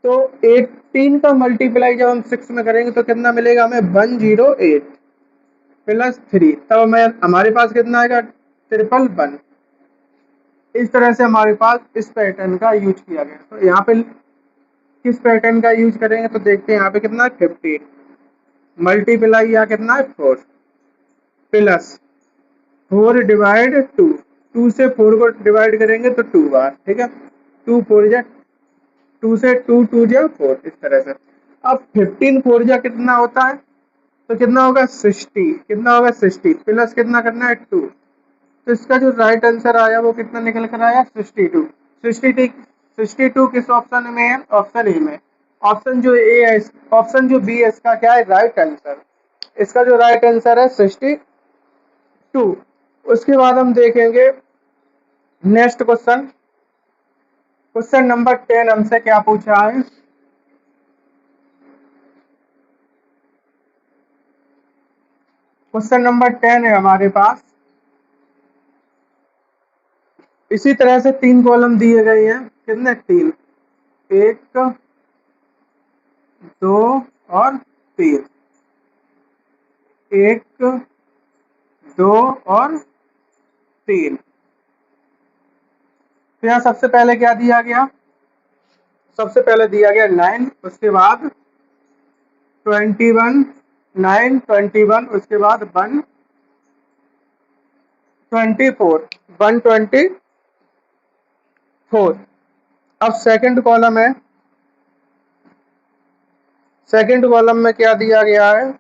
[SPEAKER 1] तो 18 का मल्टीप्लाई जब हम 6 में करेंगे तो कितना मिलेगा हमें 108 प्लस 3, तब हमें हमारे पास कितना आएगा 111। इस तरह से हमारे पास इस पैटर्न का यूज किया गया। तो यहाँ पे किस पैटर्न का यूज करेंगे तो देखते हैं यहाँ पे कितना है 15 मल्टीप्लाई या कितना है 4 प्लस 4 डिवाइड 2, 2 से 4 को डिवाइड करेंगे तो 2 बार, ठीक है, 2 4 जा 2 से 2 2 जा 4, इस तरह से। अब 15 4 जा कितना होता है, तो कितना होगा 60, कितना होगा 60 प्लस कितना करना है 2, तो इसका जो राइट आंसर आया वो कितना निकल कर आया 62। 62 किस ऑप्शन में है, ऑप्शन ए में। ऑप्शन जो ए है, ऑप्शन जो बी है इसका क्या है राइट आंसर, इसका जो राइट आंसर है 62। उसके बाद हम देखेंगे नेक्स्ट क्वेश्चन, क्वेश्चन नंबर 10 हमसे क्या पूछा है। क्वेश्चन नंबर 10 है हमारे पास, इसी तरह से 3 कॉलम दिए गए हैं, कितने 3, 1 2 और 3, 1 2 और 3। तो यहाँ सबसे पहले क्या दिया गया, सबसे पहले दिया गया 9, उसके बाद 21 9 21, उसके बाद 124। अब सेकंड कॉलम है, सेकंड कॉलम में क्या दिया गया है,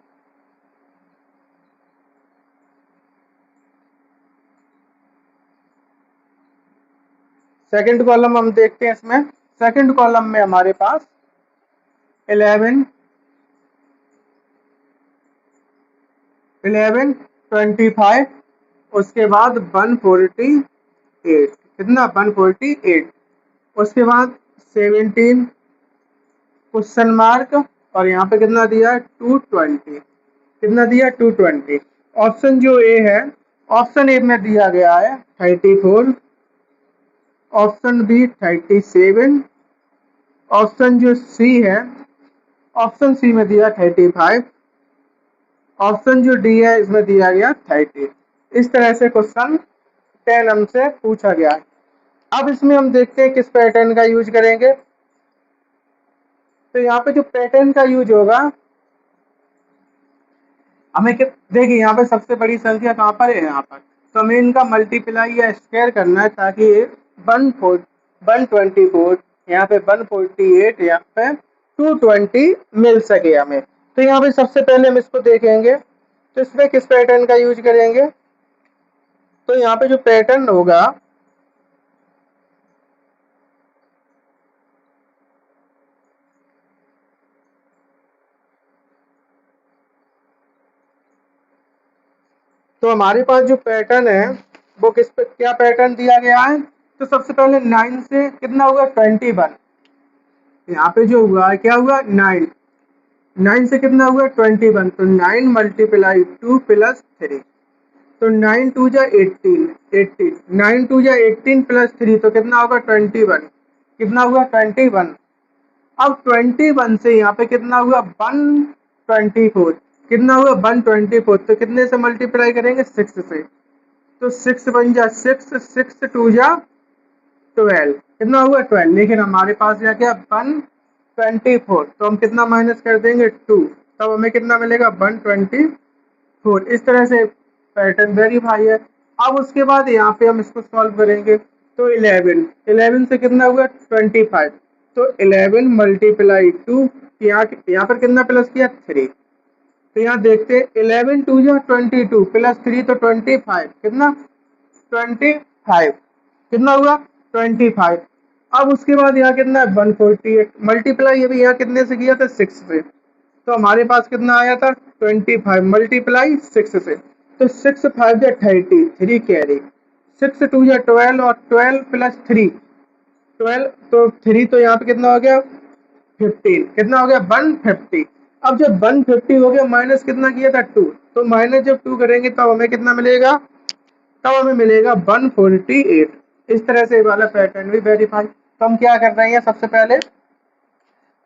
[SPEAKER 1] सेकंड कॉलम हम देखते हैं इसमें। सेकंड कॉलम में हमारे पास 11 25, उसके बाद 148, कितना 148, उसके बाद 17 क्वेश्चन मार्क, और यहाँ पे कितना दिया है 220, कितना दिया 220। ऑप्शन जो ए है, ऑप्शन ए में दिया गया है 34, ऑप्शन बी 37, ऑप्शन जो सी है, ऑप्शन सी में दिया 35, ऑप्शन जो डी है इसमें दिया गया 30। इस तरह से क्वेश्चन 10 हमसे पूछा गया है। अब इसमें हम देखते हैं किस पैटर्न का यूज करेंगे। तो यहाँ पे जो पैटर्न का यूज होगा, हमें देखिए यहाँ पे सबसे बड़ी संख्या कहाँ पर है, यहाँ पर तो हमें इनका मल्टीप्लाई या स्क्वायर करना है ताकि 124 यहाँ पे 148 यहाँ पे 220 मिल सके हमें। तो यहाँ पे सबसे पहले हम इसको देखेंगे तो इसमें किस पैटर्न का यूज करेंगे। तो यहाँ पे जो पैटर्न होगा तो हमारे पास जो पैटर्न है वो किस पे क्या पैटर्न दिया गया है। तो सबसे पहले 9 से कितना हुआ 21, यहाँ पे जो हुआ क्या हुआ 9, 9 से कितना हुआ 21, तो 9 मल्टीप्लाई 2 प्लस 3, तो 9 टू जा 18, 18 9 टू जा 18 प्लस 3 तो कितना होगा 21, कितना हुआ 21। अब 21 से यहाँ पे कितना हुआ 124, कितना हुआ 124, तो कितने से मल्टीप्लाई करेंगे 6 से, तो 6 बन जा 6, 6 टू जा 12, कितना हुआ 12, लेकिन हमारे पास यहाँ क्या 124, तो हम कितना माइनस कर देंगे 2, तब हमें कितना मिलेगा 124। इस तरह से पैटर्न वेरीफाई है। अब उसके बाद यहाँ पे हम इसको सॉल्व करेंगे तो 11 से कितना हुआ 25, तो 11 मल्टीप्लाई 2, यहाँ पर कितना प्लस किया 3, तो यहाँ देखते हैं 11 टू जा 22 प्लस 3 तो 25, कितना 25, कितना हुआ 25। अब उसके बाद यहाँ कितना है 148 मल्टीप्लाई अभी यहाँ कितने से किया था 6 से, तो हमारे पास कितना आया था 25 मल्टीप्लाई 6 से, तो 6 5 या 30, 3 कैरी, 6 2 या 12 और 12 प्लस 3 12, तो 3 तो यहाँ पे कितना हो गया 15, कितना हो गया 150। अब जब 150 हो गया माइनस कितना किया था 2, तो माइनस जब 2 करेंगे तब हमें कितना मिलेगा, तब हमें मिलेगा 148। इस तरह से वाला पैटर्न भी वेरीफाई। तो हम क्या कर रहे हैं सबसे पहले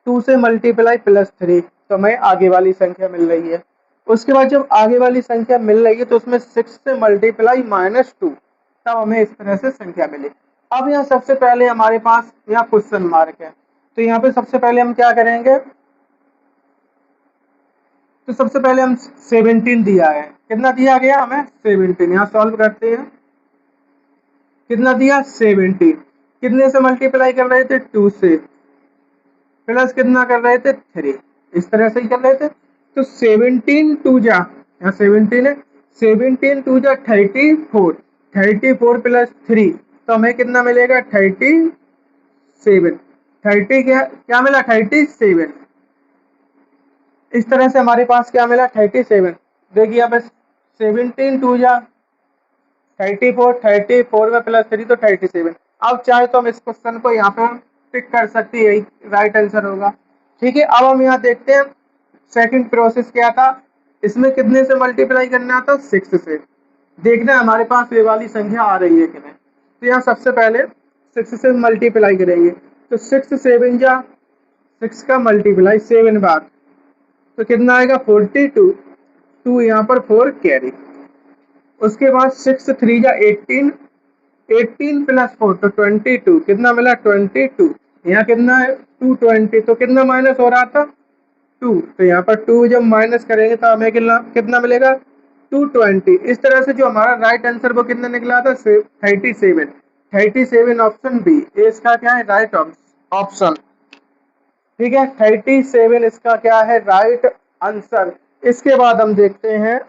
[SPEAKER 1] 2 से मल्टीप्लाई प्लस 3, तो हमें आगे वाली संख्या मिल रही है। उसके बाद जब आगे वाली संख्या मिल रही है तो उसमें 6 से मल्टीप्लाई -2, तब हमें इस तरह से संख्या मिली। अब यहाँ सबसे पहले हमारे पास यहाँ क्वेश्चन मार्क है, तो यहाँ पे सबसे पहले हम क्या करेंगे, तो सबसे पहले हम 17 दिया है, कितना दिया गया हमें 17, यहाँ सॉल्व करते हैं, कितना दिया 17, कितने से मल्टीप्लाई कर रहे थे 2 से, प्लस कितना कर रहे थे 3, इस तरह से ही कर रहे थे। तो 17 टू जा यहाँ 17 है, 17 टू जा 34, 34 प्लस 3 तो हमें कितना मिलेगा 37, 30 क्या क्या मिला 37। इस तरह से हमारे पास क्या मिला 37। देखिए यहाँ पे 17 टू जा 34, 34 में प्लस 3 तो 37। अब चाहे तो हम इस क्वेश्चन को यहाँ पे टिक कर सकते हैं, यही राइट आंसर होगा। ठीक है, अब हम यहाँ देखते हैं सेकंड प्रोसेस क्या था, इसमें कितने से मल्टीप्लाई करना था 6 से, देखना है हमारे पास ये वाली संख्या आ रही है कि नहीं। तो यहाँ सबसे पहले 6 से मल्टीप्लाई करेंगे, तो 6 7 जा 6 का मल्टीप्लाई 7 बार, तो कितना आएगा 42, 2 यहाँ पर 4 कैरी। उसके बाद 6 3 जा 18, 18 प्लस 4 तो 22, कितना मिला 22, यहाँ कितना है 220, तो कितना माइनस हो रहा था 2, तो यहाँ पर 2 जब माइनस करेंगे तो हमें कितना कितना मिलेगा 220। इस तरह से जो हमारा राइट आंसर वो कितना निकला था 37, 37 ऑप्शन बी, इसका क्या है राइट ऑप्शन। ठीक है, 37 इसका क्या है राइट आंसर। इसके बाद हम देखते हैं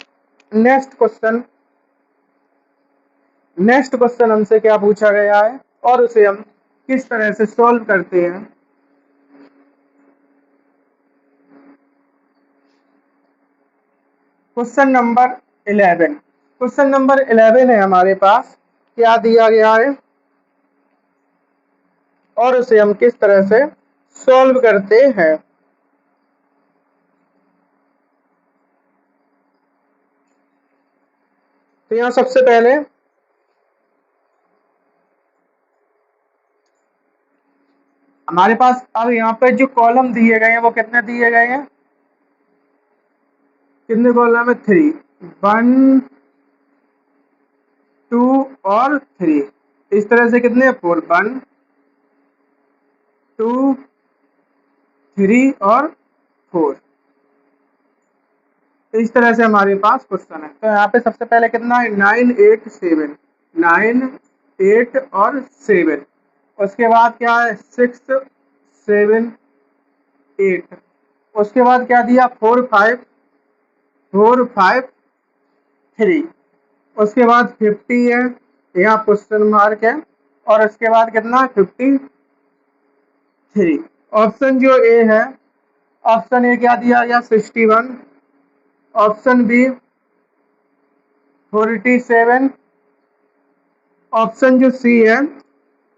[SPEAKER 1] नेक्स्ट क्वेश्चन। नेक्स्ट क्वेश्चन हमसे क्या पूछा गया है और उसे हम किस तरह से सॉल्व करते हैं। क्वेश्चन नंबर 11, क्वेश्चन नंबर 11 है हमारे पास, क्या दिया गया है और उसे हम किस तरह से सॉल्व करते हैं। तो यहाँ सबसे पहले हमारे पास अब यहाँ पे जो कॉलम दिए गए हैं वो कितने दिए गए हैं, कितने कॉलम है 3, 1 2 और 3, इस तरह से कितने 4, 1 2 3 और 4। इस तरह से हमारे पास क्वेश्चन है। तो यहाँ पे सबसे पहले कितना है 9 8 7, 9 8 और 7। उसके बाद क्या है 6 7 8। उसके बाद क्या दिया 4 5 4 5 3। उसके बाद 50 है, यहाँ क्वेश्चन मार्क है, और उसके बाद कितना 53। ऑप्शन जो ए है, ऑप्शन ए क्या दिया गया 61, ऑप्शन बी 47, ऑप्शन जो सी है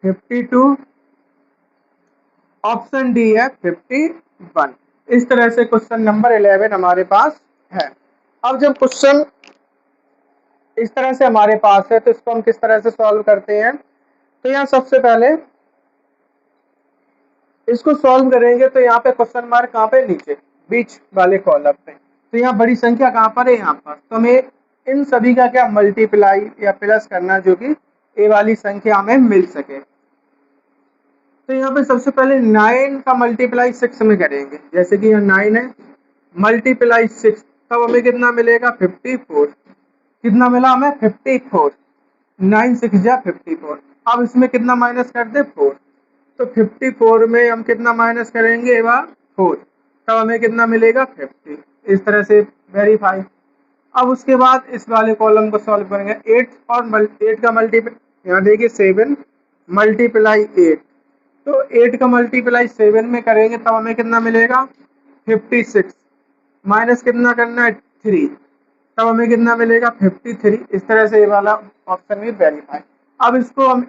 [SPEAKER 1] 52, ऑप्शन डी है 51। इस तरह से क्वेश्चन नंबर 11 हमारे पास है। अब जब क्वेश्चन इस तरह से हमारे पास है तो इसको हम किस तरह से सॉल्व करते हैं। तो यहाँ सबसे पहले इसको सॉल्व करेंगे तो यहाँ पे क्वेश्चन मार्क कहाँ पे नीचे बीच वाले कॉलम पे। तो यहाँ बड़ी संख्या कहाँ पर है यहाँ पर, तो हमें इन सभी का क्या मल्टीप्लाई या प्लस करना जो कि ए वाली संख्या हमें मिल सके। तो यहाँ पे सबसे पहले 9 का मल्टीप्लाई 6 में करेंगे, जैसे कि यहाँ 9 है मल्टीप्लाई 6, तब हमें कितना मिलेगा 54। कितना मिला हमें 54, 9 6 जा 54। अब इसमें कितना माइनस कर दे 4, तो 54 में हम कितना माइनस करेंगे 4, तब हमें कितना मिलेगा 50। इस तरह से वेरीफाई। अब उसके बाद इस वाले कॉलम को सॉल्व करेंगे 8 और 8 का मल्टीप्लाई, यहाँ देखिए 7 मल्टीप्लाई 8, तो 8 का मल्टीप्लाई 7 में करेंगे तब हमें कितना मिलेगा 56, माइनस कितना करना है 3, तब हमें कितना मिलेगा 53। इस तरह से ये वाला ऑप्शन भी वेरीफाई। अब इसको हम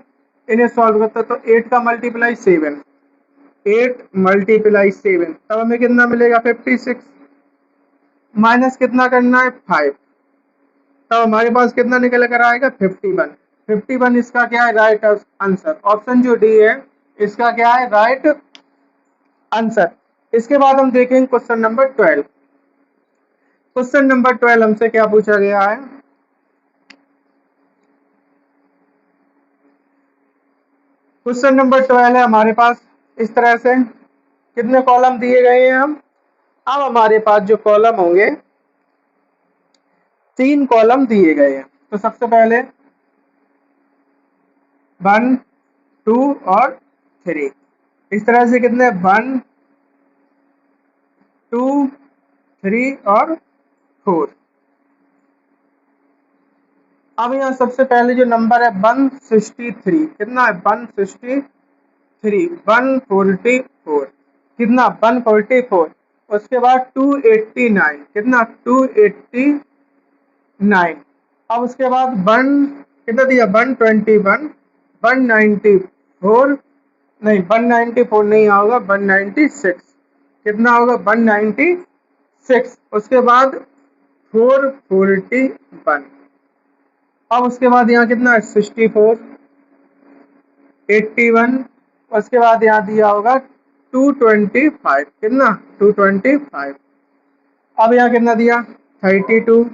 [SPEAKER 1] इन्हें सॉल्व करते हैं, तो 8 का मल्टीप्लाई 7, 8 मल्टीप्लाई 7, तब हमें कितना मिलेगा 56, माइनस कितना करना है 5, तब हमारे पास कितना निकल कर आएगा 51। 51 इसका क्या है राइट आंसर, ऑप्शन जो डी है इसका क्या है राइट आंसर। इसके बाद हम देखेंगे क्वेश्चन नंबर 12। क्वेश्चन नंबर 12 हमसे क्या पूछा गया है। क्वेश्चन नंबर 12 है हमारे पास इस तरह से, कितने कॉलम दिए गए हैं हम, अब हमारे पास जो कॉलम होंगे 3 कॉलम दिए गए हैं। तो सबसे पहले 1 2 और 3, इस तरह से कितने 1 2 3 और 4। अब यहाँ सबसे पहले जो नंबर है 163, कितना है 163, 144, कितना 144। उसके बाद 289, कितना 289। अब उसके बाद 1 कितना दिया 121, 194, नहीं 194 नहीं होगा 196, कितना होगा 196। उसके बाद 441। अब उसके बाद यहाँ कितना है 64, 81। उसके बाद यहाँ दिया होगा 225, कितना 225। अब यहाँ कितना दिया 32,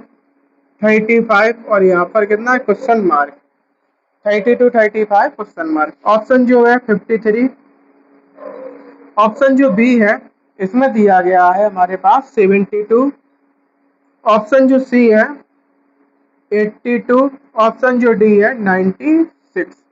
[SPEAKER 1] 35 और यहाँ पर कितना है question mark 32 35 question mark. Option जो है 53, ऑप्शन जो बी है इसमें दिया गया है हमारे पास 72, ऑप्शन जो सी है 82, ऑप्शन जो डी है 96।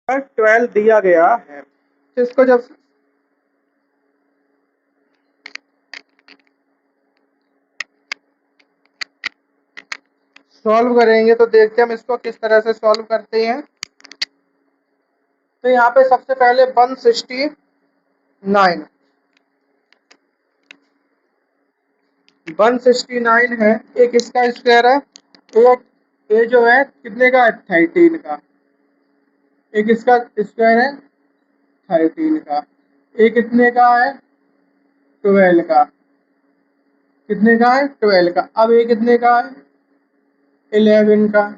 [SPEAKER 1] पर 12 दिया गया है, तो इसको जब सॉल्व करेंगे तो देखते हैं हम इसको किस तरह से सॉल्व करते हैं। तो यहाँ पे सबसे पहले 169, 169 है, एक इसका स्क्वायर है, एक ये जो है कितने का है 13 का, एक इसका स्क्वायर है 13 का, एक कितने का है 12 का, कितने का है 12 का। अब ये कितने का है 11 का,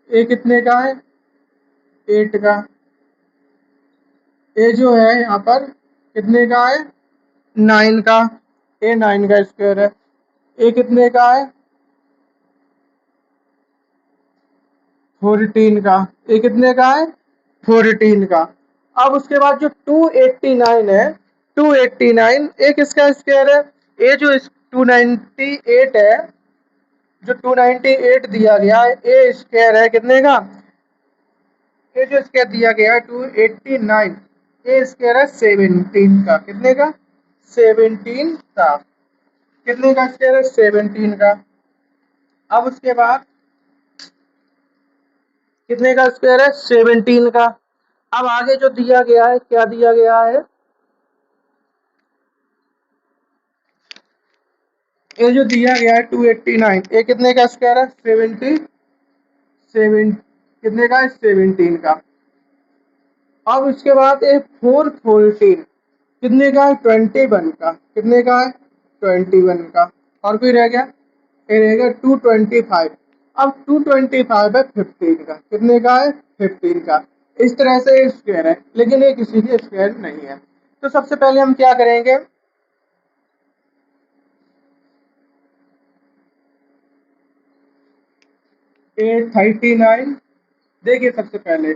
[SPEAKER 1] ये कितने का है 8 का, ए जो है यहाँ पर कितने का है, 9 का, ए 9 का स्क्वायर है। ए कितने का है, 14 का। ए कितने का है, 14 का। अब उसके बाद जो 289 है, 289 ए किसका स्क्वायर है, ए जो 298 है, जो 298 दिया गया है ए स्क्वायर है कितने का, ए जो स्क्वायर दिया गया है 289, ए स्क्वायर है 17 का। कितने का, 17 का। कितने का स्क्वायर है, 17 का। अब उसके बाद कितने का स्क्वायर है, 17 का। अब आगे जो दिया गया है, क्या दिया गया है, ये जो दिया गया है 289, ये कितने का स्क्वायर है, 77, कितने का है, 17 का। अब उसके बाद ये 414 कितने का है, 21 का। कितने का है, 21 का। और कोई रह गया, ये रहेगा 225। अब 225 है 15 का। कितने का है, 15 का। इस तरह से स्क्वायर है, लेकिन ये किसी की स्क्वायर नहीं है। तो सबसे पहले हम क्या करेंगे, ए 39, देखिए सबसे पहले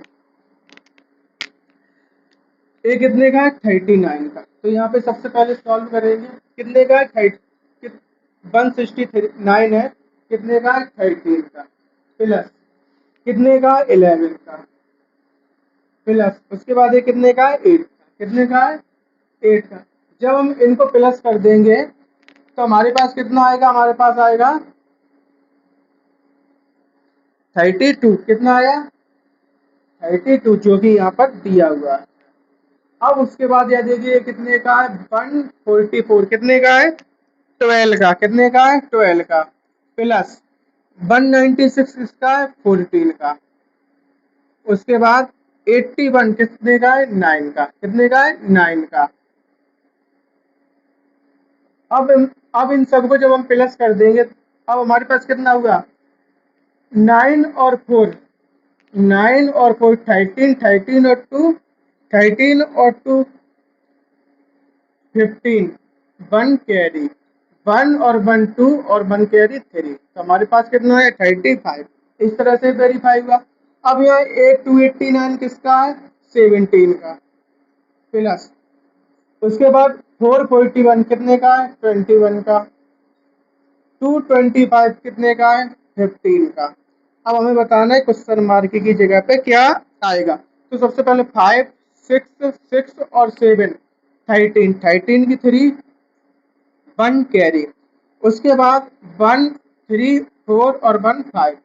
[SPEAKER 1] ए कितने का है, 39 का। तो यहाँ पे सबसे पहले सॉल्व करेंगे, कितने का है, 169 है, कितने का है, 13 का, प्लस कितने का, 11 का, प्लस उसके बाद ये कितने का है, 8 का। कितने का है, 8 का। जब हम इनको प्लस कर देंगे तो हमारे पास कितना आएगा, हमारे पास आएगा 32। कितना आया, 32, जो कि यहाँ पर दिया हुआ है। अब उसके बाद यह देखिए कितने का है, 144, कितने का है, 12 का। कितने का है, 12 का, प्लस 196 किसका है, 14 का। उसके बाद 81 कितने का है, 9 का। कितने का है, 9 का। अब इन सबको जब हम प्लस कर देंगे, अब हमारे पास कितना हुआ, 9 और 4, 9 और 4 13, 13 और 2 13 और 2 15, 1 कैरी, 1 और 1 2 और 1 कैरी 3। तो हमारे पास कितना है, 35। इस तरह से वेरीफाई हुआ। अब यहाँ 289 किसका है, 17 का, प्लस उसके बाद 441 कितने का है, 21 का, 225 कितने का है, 15 का। अब हमें बताना है क्वेश्चन मार्क की जगह पे क्या आएगा। तो सबसे पहले 5 6 6 और 7 13, 13 की 3, 1 कैरी। उसके बाद 1 3 4 और 1 5।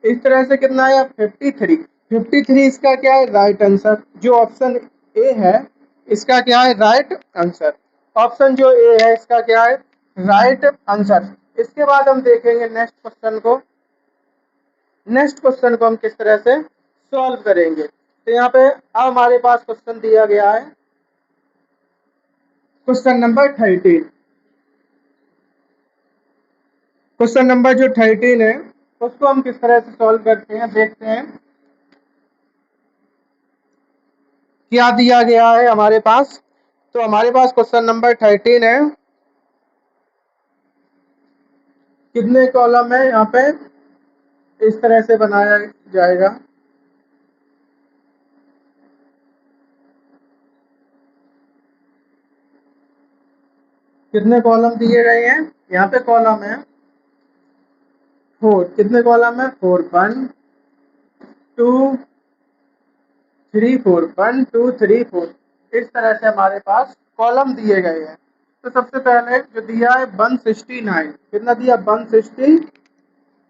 [SPEAKER 1] इस तरह से कितना आया, 53। 53 इसका क्या है, राइट आंसर। जो ऑप्शन ए है इसका क्या है, राइट आंसर। ऑप्शन जो ए है इसका क्या है, राइट आंसर। इसके बाद हम देखेंगे नेक्स्ट क्वेश्चन को। नेक्स्ट क्वेश्चन को हम किस तरह से सॉल्व करेंगे। तो यहाँ पे अब हमारे पास क्वेश्चन दिया गया है, क्वेश्चन नंबर 13। क्वेश्चन नंबर जो 13 है उसको हम किस तरह से सॉल्व करते हैं, देखते हैं क्या दिया गया है हमारे पास। तो हमारे पास क्वेश्चन नंबर 13 है, कितने कॉलम है यहाँ पे, इस तरह से बनाया जाएगा। कितने कॉलम दिए गए हैं, यहाँ पे कॉलम है 4। कितने कॉलम है, 4, 1 2 3 4, 1 2 3 4। इस तरह से हमारे पास कॉलम दिए गए हैं। तो सबसे पहले जो दिया है 169, कितना दिया, 160,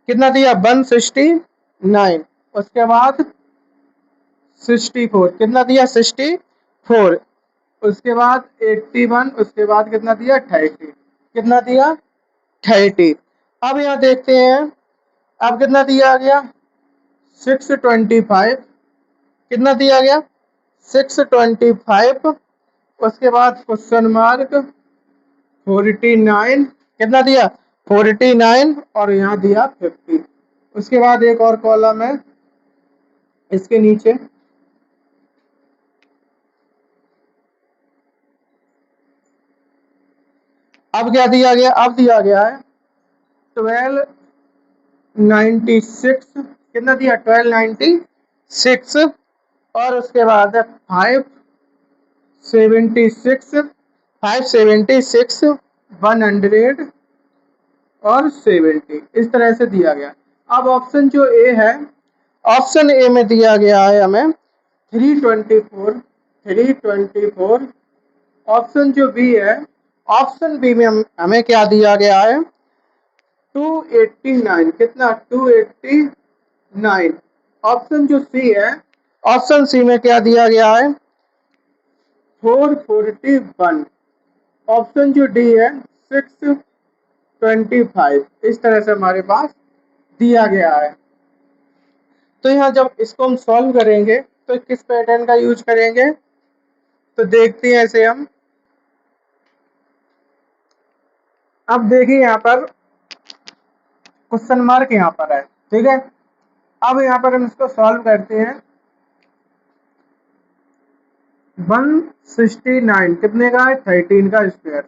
[SPEAKER 1] कितना दिया, 169। उसके बाद 64, कितना दिया, 64। उसके बाद 81, उसके बाद कितना दिया, 30, कितना दिया, 30। अब यहाँ देखते हैं, अब कितना दिया गया, 625, कितना दिया गया, 625। उसके बाद क्वेश्चन मार्क 49, कितना दिया, 49, और यहाँ दिया 50। उसके बाद एक और कॉलम है इसके नीचे, अब क्या दिया गया, अब दिया गया है 1296, कितना दिया 1296, और उसके बाद है 576, 576, 100 और 70, इस तरह से दिया गया। अब ऑप्शन जो ए है, ऑप्शन ए में दिया गया है हमें 324, 324। ऑप्शन जो बी है, ऑप्शन बी में हमें क्या दिया गया है 289, कितना 289। ऑप्शन जो सी है, ऑप्शन सी में क्या दिया गया है 441। ऑप्शन जो डी है 625। इस तरह से हमारे पास दिया गया है। तो यहाँ जब इसको हम सॉल्व करेंगे तो किस पैटर्न का यूज करेंगे, तो देखते हैं ऐसे हम। अब देखिए यहाँ पर क्वेश्चन मार्क यहाँ पर है, ठीक है। अब यहाँ पर हम इसको सॉल्व करते हैं। 169 कितने का है 13 का स्क्वायर,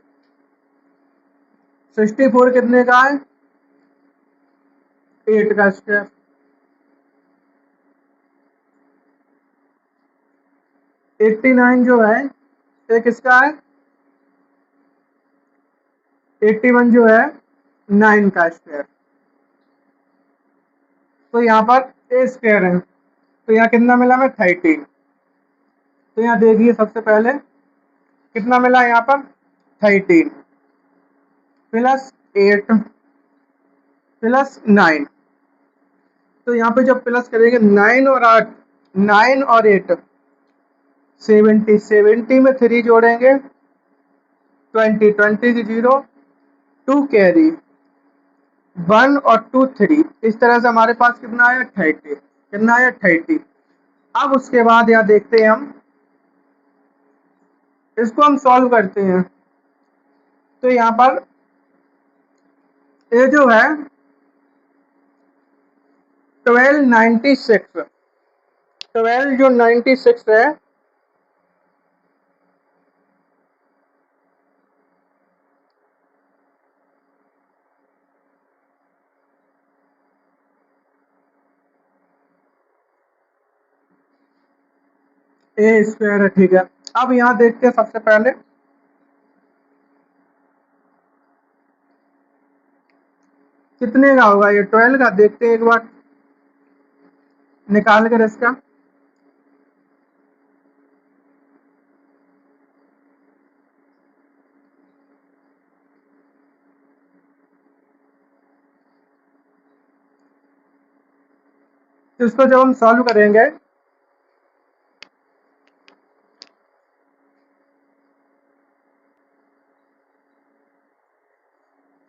[SPEAKER 1] 64 कितने का है 8 का स्क्वायर, 89 जो है ये किसका है, 81 जो है 9 का स्क्वायर। तो यहाँ पर ए स्क्वायर है, तो यहाँ कितना मिला हमें 13। तो यहाँ देखिए सबसे पहले कितना मिला यहाँ पर 13 प्लस 8 प्लस 9। तो यहाँ पे जब प्लस करेंगे 9 और 8, 9 और 8 70, 70 में 3 जोड़ेंगे 20, 20 की 0, 2 कैरी 1 और 2 3। इस तरह से हमारे पास कितना आया 30, कितना आया 30। अब उसके बाद यहाँ देखते हैं हम, इसको हम सॉल्व करते हैं। तो यहाँ पर ये जो है 1296, 12 जो 96 है, ए स्क्वायर है, ठीक है। अब यहाँ देखते हैं सबसे पहले कितने का होगा, ये 12 का देखते हैं एक बार निकाल कर इसका। तो इसको जब हम सॉल्व करेंगे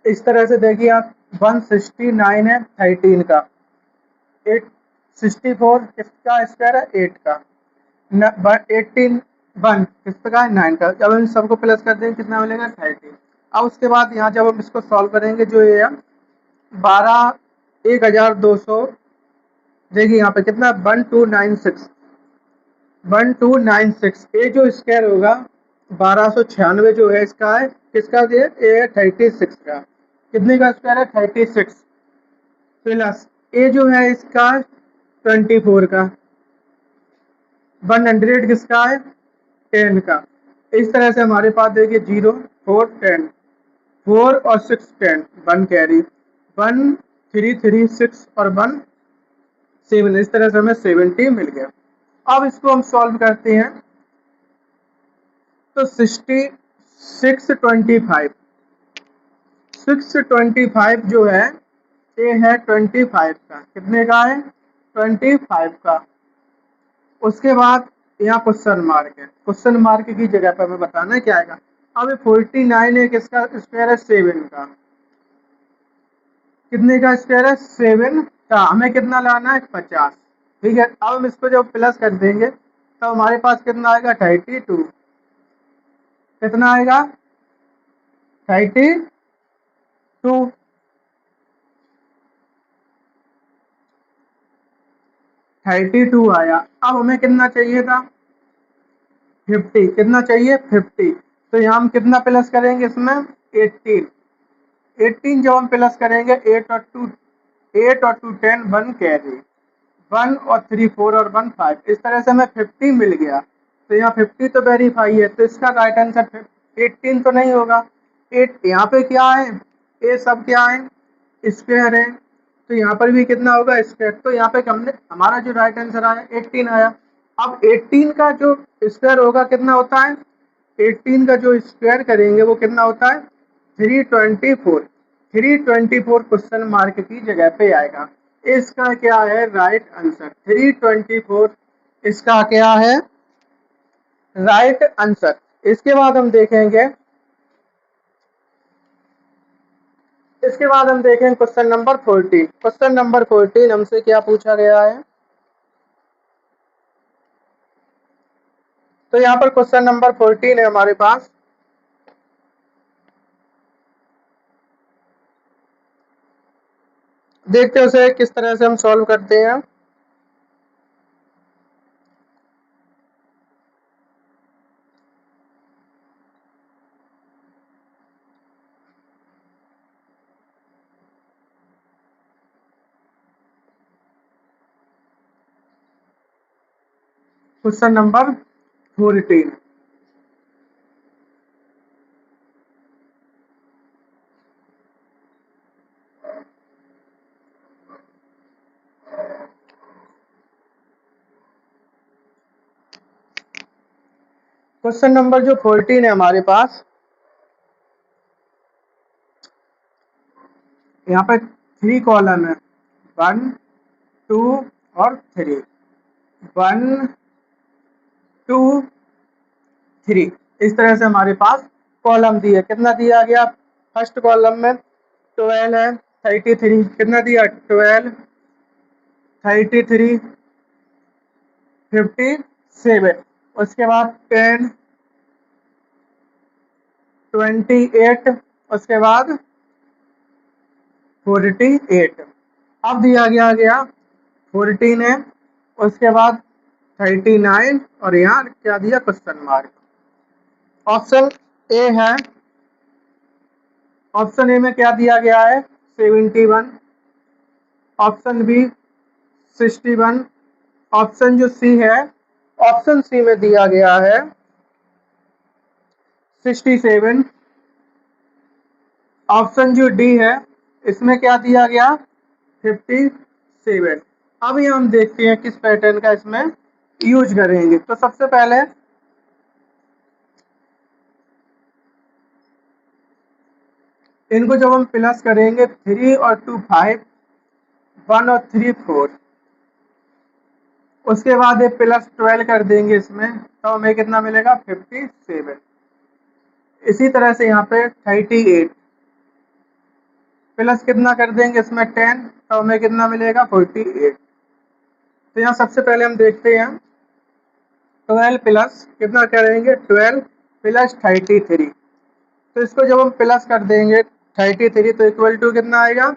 [SPEAKER 1] इस तरह से, देखिए आप 169 है 13 का, 864 किसका स्क्वायर है 8 का, 18 1 किसका है 9 का। जब हम सबको प्लस कर देंगे कितना मिलेगा 30। अब उसके बाद यहाँ जब हम इसको सॉल्व करेंगे जो ये 12,1200, देखिए यहाँ पे कितना 1296, 1296। ये जो स्क्वायर होगा 1296 जो है इसका है, किसका ये 36 का, कितने का स्क्वायर है 36 प्लस ए जो है इसका 24 का, 100 किसका है 10 का। इस तरह से हमारे पास देखिए 0 4 10, 4 और 6 10, 1 कैरी 1 3 3 6 और 1 7। इस तरह से हमें 70 मिल गया। अब इसको हम सॉल्व करते हैं तो 625, 625 जो है ये है 25 का, कितने का है 25 का। उसके बाद यहाँ क्वेश्चन मार्क है, क्वेश्चन मार्क की जगह पर हमें बताना है क्या आएगा। अब 49 है किसका स्क्वायर है 7 का, कितने का स्क्वायर है 7 का, हमें कितना लाना है 50, ठीक है। अब हम इसको जब प्लस कर देंगे तो हमारे पास कितना आएगा 32, कितना आएगा 32, 32 आया। अब हमें कितना चाहिए था 50, कितना चाहिए 50। तो यहाँ हम कितना प्लस करेंगे इसमें 18। 18 जब हम प्लस करेंगे 8 और 2 10 1 कैरी, 1 और 3 4 और 1 5, इस तरह से हमें 50 मिल गया। तो यहाँ 50 तो वेरीफाई है, तो इसका राइट आंसर 18 तो नहीं होगा। 8 यहाँ पे क्या है, ये सब क्या है, स्क्वायर है, तो यहाँ पर भी कितना होगा, स्क्वायर। तो यहाँ पे हमने हमारा जो राइट आंसर आया 18 आया। अब 18 का जो स्क्वायर होगा कितना होता है, 18 का जो स्क्वायर करेंगे वो कितना होता है 324। 324 क्वेश्चन मार्क की जगह पे आएगा। इसका क्या है राइट आंसर 324, इसका क्या है राइट आंसर। इसके बाद हम देखेंगे, इसके बाद हम देखेंगे क्वेश्चन नंबर 14। क्वेश्चन नंबर 14 हमसे क्या पूछा गया है, तो यहाँ पर क्वेश्चन नंबर 14 है हमारे पास। देखते हैं उसे किस तरह से हम सॉल्व करते हैं। क्वेश्चन नंबर 14, क्वेश्चन नंबर जो 14 है हमारे पास, यहाँ पे 3 कॉलम है, 1 2 और 3, 1 2 3, इस तरह से हमारे पास कॉलम दिए। कितना दिया गया, फर्स्ट कॉलम में 12 है, 33 कितना दिया 12 33 57, उसके बाद 10 28, उसके बाद 48। अब दिया गया 14 है, उसके बाद 39 और यहाँ क्या दिया क्वेश्चन मार्क। ऑप्शन ए है, ऑप्शन ए में क्या दिया गया है 71, ऑप्शन बी 61, ऑप्शन जो सी है, ऑप्शन सी में दिया गया है 67, ऑप्शन जो डी है इसमें क्या दिया गया 57। अब ये हम देखते हैं किस पैटर्न का इसमें यूज करेंगे। तो सबसे पहले इनको जब हम प्लस करेंगे 3 और 2 5, 1 और 3 4, उसके बाद ये प्लस 12 कर देंगे इसमें, तो हमें कितना मिलेगा 57। इसी तरह से यहाँ पे 38 प्लस कितना कर देंगे इसमें 10, तो हमें कितना मिलेगा 48। तो यहाँ सबसे पहले हम देखते हैं 12 प्लस कितना करेंगे 12 प्लस 33, तो इसको जब हम प्लस कर देंगे 33 तो इक्वल टू कितना आएगा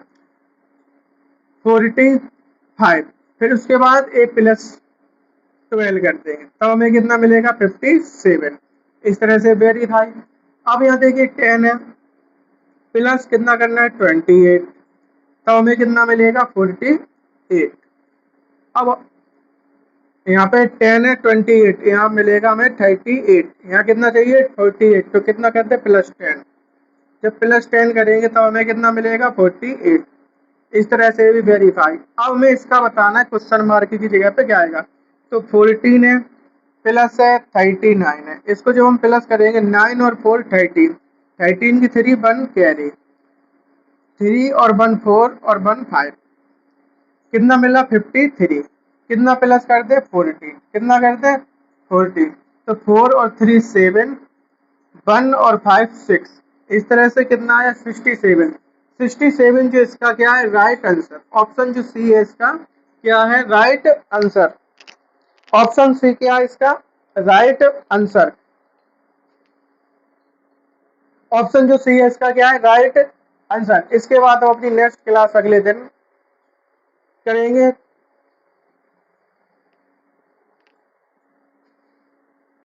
[SPEAKER 1] 45। फिर उसके बाद ए प्लस 12 कर देंगे तो हमें कितना मिलेगा 57। इस तरह से वेरीफाई। अब यहाँ देखिए 10 है, प्लस कितना करना है 28, तो हमें कितना मिलेगा 48। अब यहाँ पे 10 है 28, यहाँ मिलेगा हमें 38, यहाँ कितना चाहिए 48, तो कितना करते हैं प्लस 10, जब प्लस 10 करेंगे तो हमें कितना मिलेगा 48। इस तरह से भी वेरीफाई। अब हमें इसका बताना है क्वेश्चन मार्क की जगह पे क्या आएगा। तो 14 है प्लस है 39 है, इसको जब हम प्लस करेंगे 9 और 4 13, 13 की 3 1 कैरी, 3 और 1 4 और 1 5, कितना मिला 53। कितना प्लस कर दे 14, कितना कर दे 14, तो 4 और 3 7, 1 और 5 6, इस तरह से कितना आया 67। 67 जो इसका क्या है राइट आंसर। ऑप्शन जो सी है इसका क्या है राइट आंसर। ऑप्शन सी क्या है इसका राइट आंसर। ऑप्शन जो सी है इसका क्या है राइट आंसर। इसके बाद हम अपनी नेक्स्ट क्लास अगले दिन करेंगे।